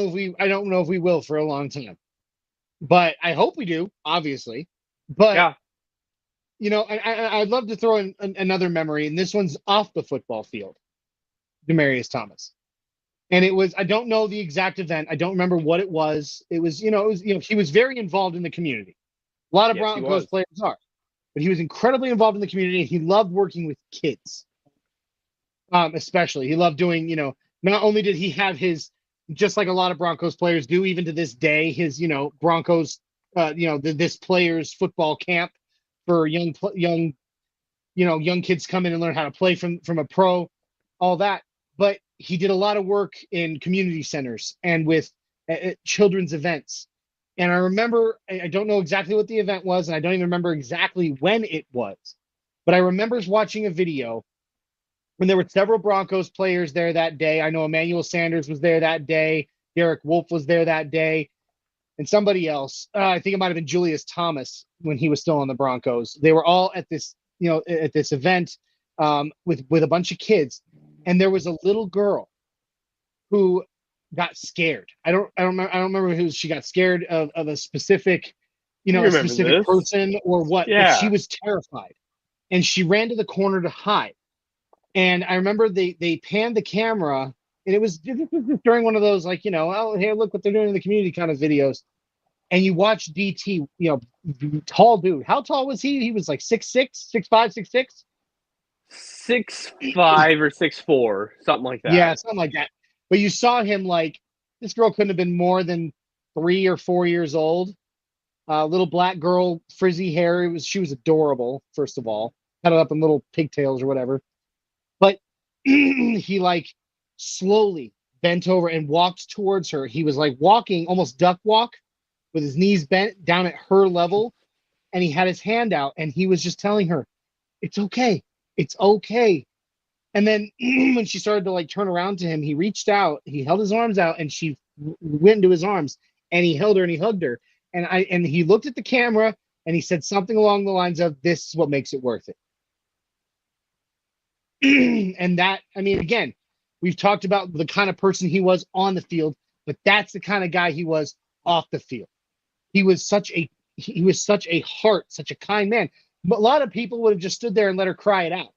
Speaker 1: know if we will for a long time, but I hope we do, obviously. But I'd love to throw in another memory, and this one's off the football field. Demaryius Thomas, and it was, I don't know the exact event. I don't remember what it was. It was he was very involved in the community. A lot of Broncos players are. but he was incredibly involved in the community. He loved working with kids, especially. He loved doing, not only did he have his, just like a lot of Broncos players do, even to this day, his, Broncos, this players football camp for young kids come in and learn how to play from a pro, all that. But he did a lot of work in community centers and with children's events. And I remember, I don't know exactly what the event was, and I don't even remember exactly when it was, but I remember watching a video when there were several Broncos players there that day. I know Emmanuel Sanders was there that day. Derek Wolfe was there that day. And somebody else, I think it might have been Julius Thomas when he was still on the Broncos. They were all at this, at this event with a bunch of kids. And there was a little girl who got scared. I don't remember who she got scared of a specific, a specific person or what.
Speaker 4: Yeah.
Speaker 1: But she was terrified. And she ran to the corner to hide. And I remember they panned the camera, and it was during one of those, like, oh, hey, look what they're doing in the community kind of videos. And you watch DT, tall dude. How tall was he? He was like 6'6", 6'5", 6'6"?
Speaker 4: 6'5" or 6'4", something like that.
Speaker 1: Yeah, something like that. But you saw him, like, this girl couldn't have been more than 3 or 4 years old. Little black girl, frizzy hair. She was adorable, first of all. Had it up in little pigtails or whatever. But he, like, slowly bent over and walked towards her. He was like walking, almost duck walk, with his knees bent down at her level. And he had his hand out, and he was just telling her, it's okay. It's okay. And then when she started to, like, turn around to him, he reached out, he held his arms out, and she went into his arms, and he held her and he hugged her. And he looked at the camera and he said something along the lines of, this is what makes it worth it. And that, I mean, again, we've talked about the kind of person he was on the field, but that's the kind of guy he was off the field. He was such a heart, such a kind man. But a lot of people would have just stood there and let her cry it out.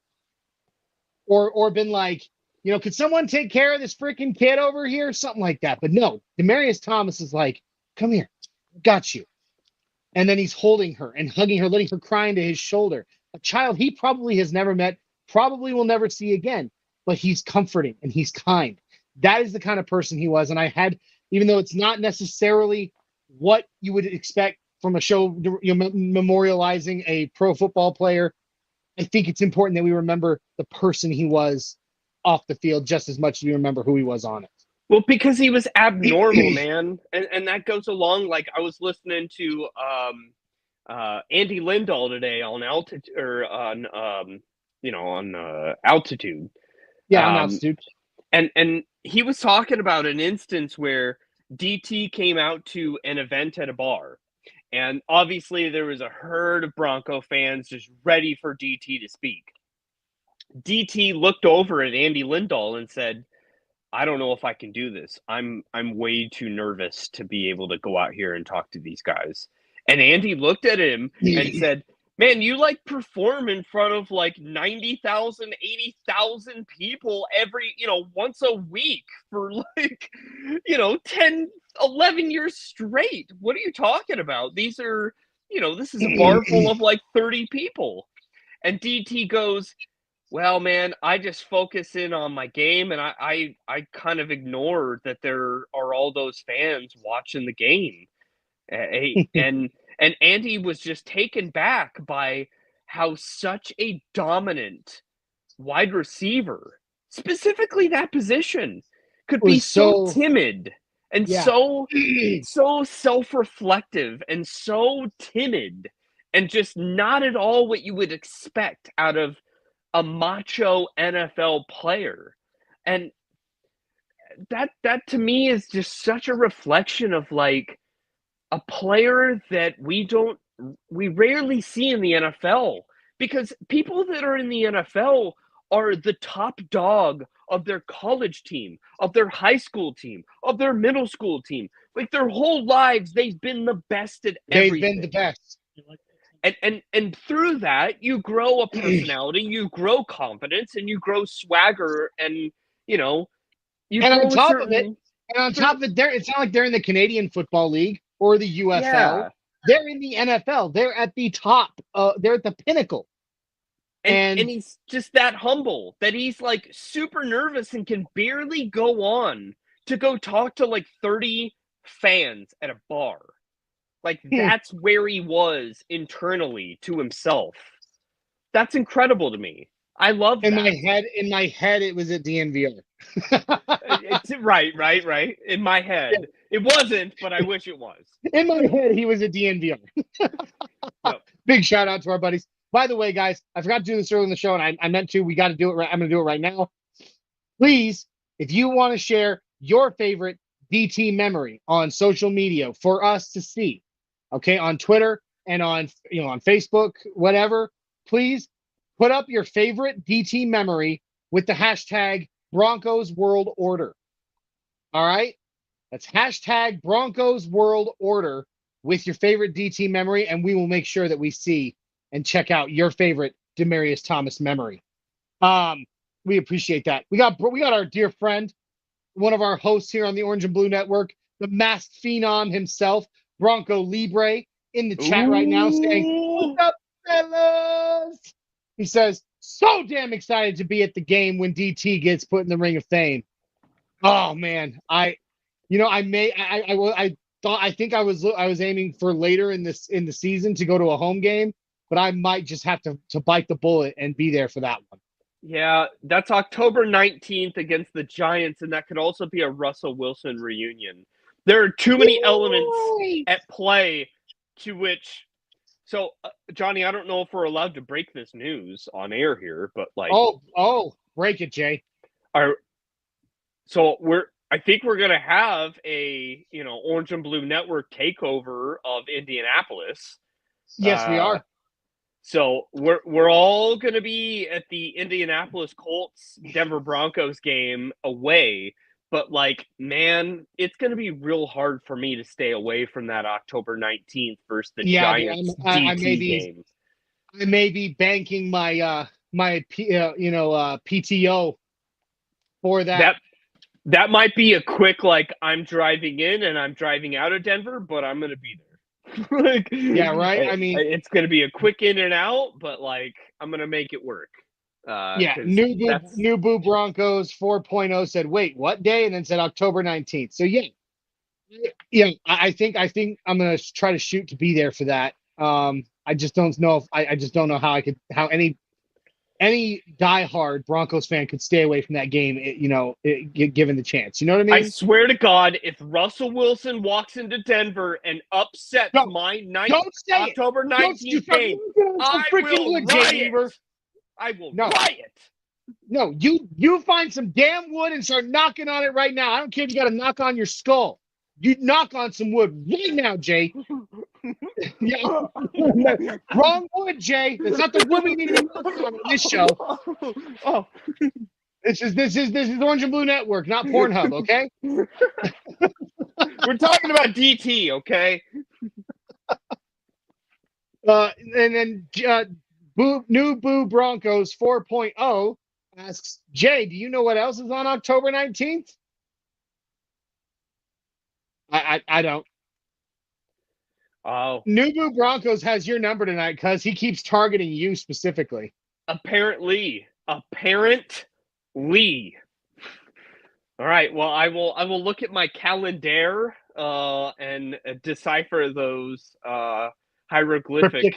Speaker 1: Or been like, could someone take care of this freaking kid over here? Something like that. But no, Demaryius Thomas is like, come here, got you. And then he's holding her and hugging her, letting her cry into his shoulder. A child he probably has never met, probably will never see again, but he's comforting and he's kind. That is the kind of person he was. And I had, even though it's not necessarily what you would expect from a show memorializing a pro football player, I think it's important that we remember the person he was off the field just as much as we remember who he was on it.
Speaker 4: Well, because he was abnormal, man. And that goes along, like, I was listening to Andy Lindahl today on altitude, or on altitude.
Speaker 1: Yeah, on altitude.
Speaker 4: And he was talking about an instance where DT came out to an event at a bar. And obviously there was a herd of Bronco fans just ready for DT to speak. DT looked over at Andy Lindahl and said, I don't know if I can do this. I'm way too nervous to be able to go out here and talk to these guys. And Andy looked at him and said, man, you like perform in front of like 90,000, 80,000 people every, once a week for like, 10, 11 years straight. What are you talking about? These are, this is a bar full of like 30 people. And DT goes, well, man, I just focus in on my game, and I kind of ignore that there are all those fans watching the game. And Andy was just taken back by how such a dominant wide receiver, specifically that position, could be so timid and so self-reflective and so timid and just not at all what you would expect out of a macho NFL player. And that to me is just such a reflection of like a player that we rarely see in the NFL, because people that are in the NFL are the top dog of their college team, of their high school team, of their middle school team. Like their whole lives, they've been the best at everything.
Speaker 1: They've been the best.
Speaker 4: And through that, you grow a personality, you grow confidence, and you grow swagger, and on top of it, it's not like they're in the Canadian Football League or the UFL
Speaker 1: they're in the NFL. They're at the top. They're at the pinnacle.
Speaker 4: And he's just that humble that he's like super nervous and can barely go on to go talk to like 30 fans at a bar. Like that's where he was internally to himself. That's incredible to me. I love
Speaker 1: in
Speaker 4: that.
Speaker 1: my head, it was at DNVR.
Speaker 4: It's right. In my head, it wasn't, but I wish it was.
Speaker 1: In my head, he was at DNVR.
Speaker 4: Yep.
Speaker 1: Big shout out to our buddies. By the way, guys, I forgot to do this early in the show, and I meant to. We got to do it right. I'm going to do it right now. Please, if you want to share your favorite DT memory on social media for us to see, okay, on Twitter and on Facebook, whatever, please put up your favorite DT memory with the hashtag Broncos World Order. All right? That's hashtag Broncos World Order with your favorite DT memory, and we will make sure that we see and check out your favorite Demaryius Thomas memory. We appreciate that. We got our dear friend, one of our hosts here on the Orange and Blue Network, the masked phenom himself, Bronco Libre, in the chat right now saying, "What's up, fellas?" He says, "So damn excited to be at the game when DT gets put in the Ring of Fame." Oh man, I think I was aiming for later in the season to go to a home game, but I might just have to bite the bullet and be there for that one.
Speaker 4: Yeah, that's October 19th against the Giants, and that could also be a Russell Wilson reunion. There are too many elements at play to which. So, Johnny, I don't know if we're allowed to break this news on air here, but like,
Speaker 1: break it, Jay.
Speaker 4: I think we're gonna have a Orange and Blue Network takeover of Indianapolis.
Speaker 1: Yes, we are.
Speaker 4: So we're all gonna be at the Indianapolis Colts Denver Broncos game away. But like, man, it's going to be real hard for me to stay away from that October 19th versus the Giants DT game.
Speaker 1: I may be banking my PTO for that.
Speaker 4: That might be a quick, like, I'm driving in and I'm driving out of Denver, but I'm going to be there.
Speaker 1: Yeah, right. I mean,
Speaker 4: it's going to be a quick in and out, but like, I'm going to make it work.
Speaker 1: New Boo Broncos 4.0 said, "Wait, what day?" and then said October 19th. So yeah, I think I'm gonna try to shoot to be there for that. I just don't know how any diehard Broncos fan could stay away from that game. Given the chance, you know what I mean?
Speaker 4: I swear to God, if Russell Wilson walks into Denver and upsets my October 19th game, I will riot. I will riot.
Speaker 1: No, you find some damn wood and start knocking on it right now. I don't care if you got to knock on your skull. You knock on some wood right now, Jay. Yeah. Wrong wood, Jay. That's not the wood we need to be knocking on this show.
Speaker 4: Oh.
Speaker 1: This is Orange and Blue Network, not Pornhub, okay?
Speaker 4: We're talking about DT, okay?
Speaker 1: And then New Boo Broncos 4.0 asks, "Jay, do you know what else is on October 19th? I don't.
Speaker 4: Oh.
Speaker 1: New Boo Broncos has your number tonight because he keeps targeting you specifically.
Speaker 4: Apparently. All right. Well, I will look at my calendar and decipher those hieroglyphic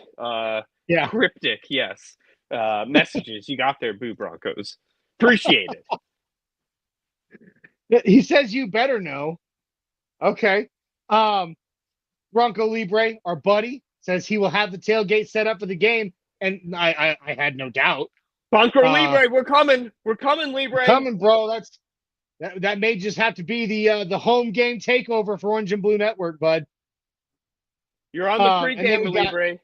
Speaker 4: cryptic, yes, messages you got there, Boo Broncos. Appreciate
Speaker 1: it. He says you better know. Okay. Bronco Libre, our buddy, says he will have the tailgate set up for the game, and I had no doubt.
Speaker 4: Bronco Libre, we're coming. We're coming, Libre.
Speaker 1: We're coming, bro. That may just have to be the home game takeover for Orange and Blue Network, bud.
Speaker 4: You're on the pregame, Libre.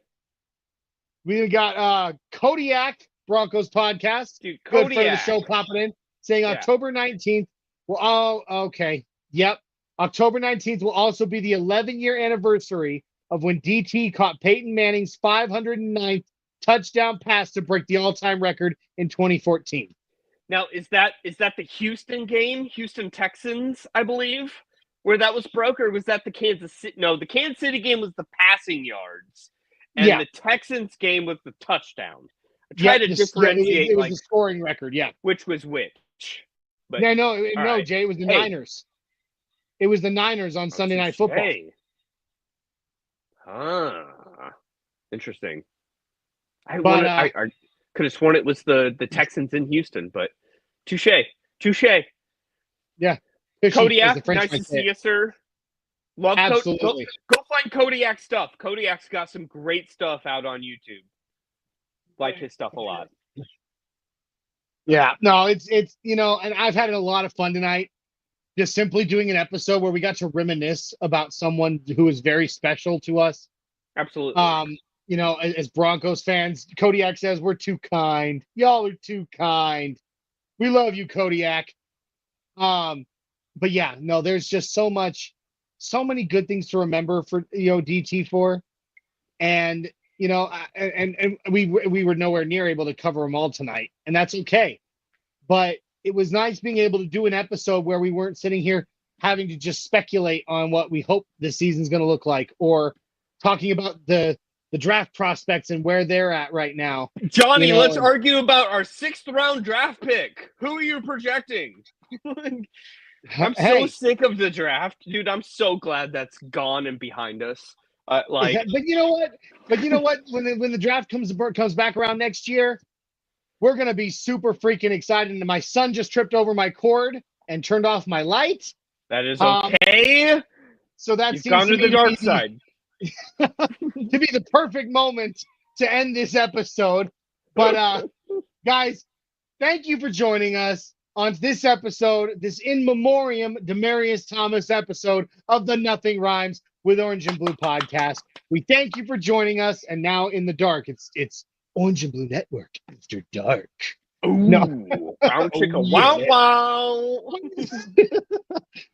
Speaker 1: We got Kodiak Broncos podcast.
Speaker 4: Dude,
Speaker 1: good friend of the show popping in, saying October 19th. Well, okay. Yep. October 19th will also be the 11-year anniversary of when DT caught Peyton Manning's 509th touchdown pass to break the all-time record in 2014.
Speaker 4: Now, is that the Houston game? Houston Texans, I believe, where that was broke, or was that the Kansas City? No, the Kansas City game was the passing yards, and
Speaker 1: Yeah.
Speaker 4: the Texans game was the touchdown. I try to differentiate
Speaker 1: it was the scoring record. Yeah.
Speaker 4: which was which. But
Speaker 1: No,
Speaker 4: right.
Speaker 1: Jay, it was the
Speaker 4: Hey.
Speaker 1: Niners. It was the Niners on Sunday Night Football.
Speaker 4: Hey. Interesting. I could have sworn it was the Texans in Houston, but touche.
Speaker 1: Yeah.
Speaker 4: Kodiak, nice to see you, sir. Love
Speaker 1: Absolutely.
Speaker 4: Go find Kodiak stuff. Kodiak's got some great stuff out on YouTube. Like his stuff a lot.
Speaker 1: Yeah. No, it's and I've had a lot of fun tonight. Just simply doing an episode where we got to reminisce about someone who is very special to us.
Speaker 4: Absolutely.
Speaker 1: As Broncos fans, Kodiak says we're too kind. Y'all are too kind. We love you, Kodiak. But yeah, no, there's just so many good things to remember for DT for, and and we were nowhere near able to cover them all tonight, and that's okay. But it was nice being able to do an episode where we weren't sitting here having to just speculate on what we hope the season's going to look like, or talking about the draft prospects and where they're at right now.
Speaker 4: Johnny, let's argue about our 6th round draft pick. Who are you projecting? I'm so sick of the draft, dude. I'm so glad that's gone and behind us. But
Speaker 1: you know what? When the draft comes back around next year, we're gonna be super freaking excited. And my son just tripped over my cord and turned off my light.
Speaker 4: That is okay.
Speaker 1: So that
Speaker 4: You've gone to the dark side.
Speaker 1: To be the perfect moment to end this episode. But guys, thank you for joining us on this episode, this in memoriam Demaryius Thomas episode of the Nothing Rhymes with Orange and Blue podcast. We thank you for joining us. And now in the dark, it's Orange and Blue Network After Dark.
Speaker 4: Ooh,
Speaker 1: no.
Speaker 4: Wow.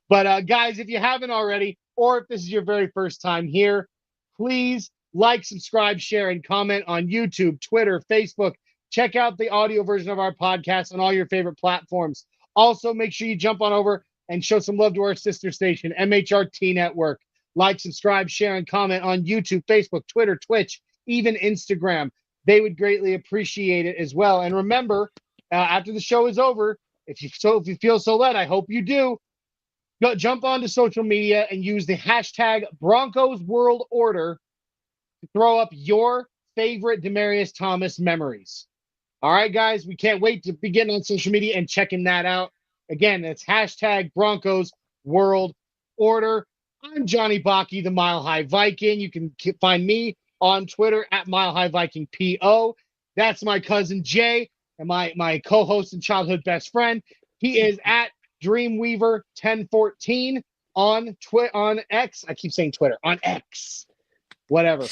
Speaker 1: But guys, if you haven't already, or if this is your very first time here, please like, subscribe, share, and comment on YouTube, Twitter, Facebook. Check out the audio version of our podcast on all your favorite platforms. Also, make sure you jump on over and show some love to our sister station, MHRT Network. Like, subscribe, share, and comment on YouTube, Facebook, Twitter, Twitch, even Instagram. They would greatly appreciate it as well. And remember, after the show is over, if you feel so led, I hope you do, jump onto social media and use the hashtag Broncos World Order to throw up your favorite Demaryius Thomas memories. All right, guys, we can't wait to be getting on social media and checking that out. Again, that's hashtag Broncos World Order. I'm Johnny Baki, the Mile High Viking. You can find me on Twitter at Mile High Viking PO. That's my cousin Jay and my co-host and childhood best friend. He is at Dreamweaver1014 on X. I keep saying Twitter, on X. Whatever.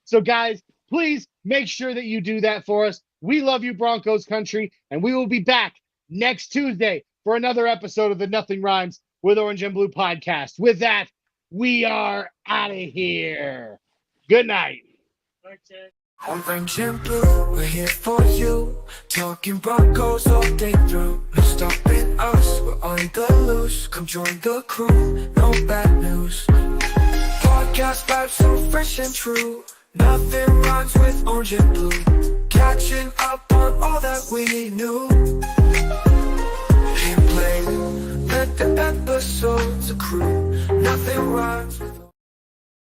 Speaker 1: So guys, please make sure that you do that for us. We love you, Broncos Country, and we will be back next Tuesday for another episode of the Nothing Rhymes with Orange and Blue podcast. With that, we are out of here. Good night.
Speaker 2: Orange and blue, we're here for you. Talking Broncos all day through. No stopping us, we're on the loose. Come join the crew, no bad news. Podcast vibes so fresh and true. Nothing rhymes with orange and blue. Catching up on all that we knew. Hit play, let the episodes accrue. Nothing rhymes with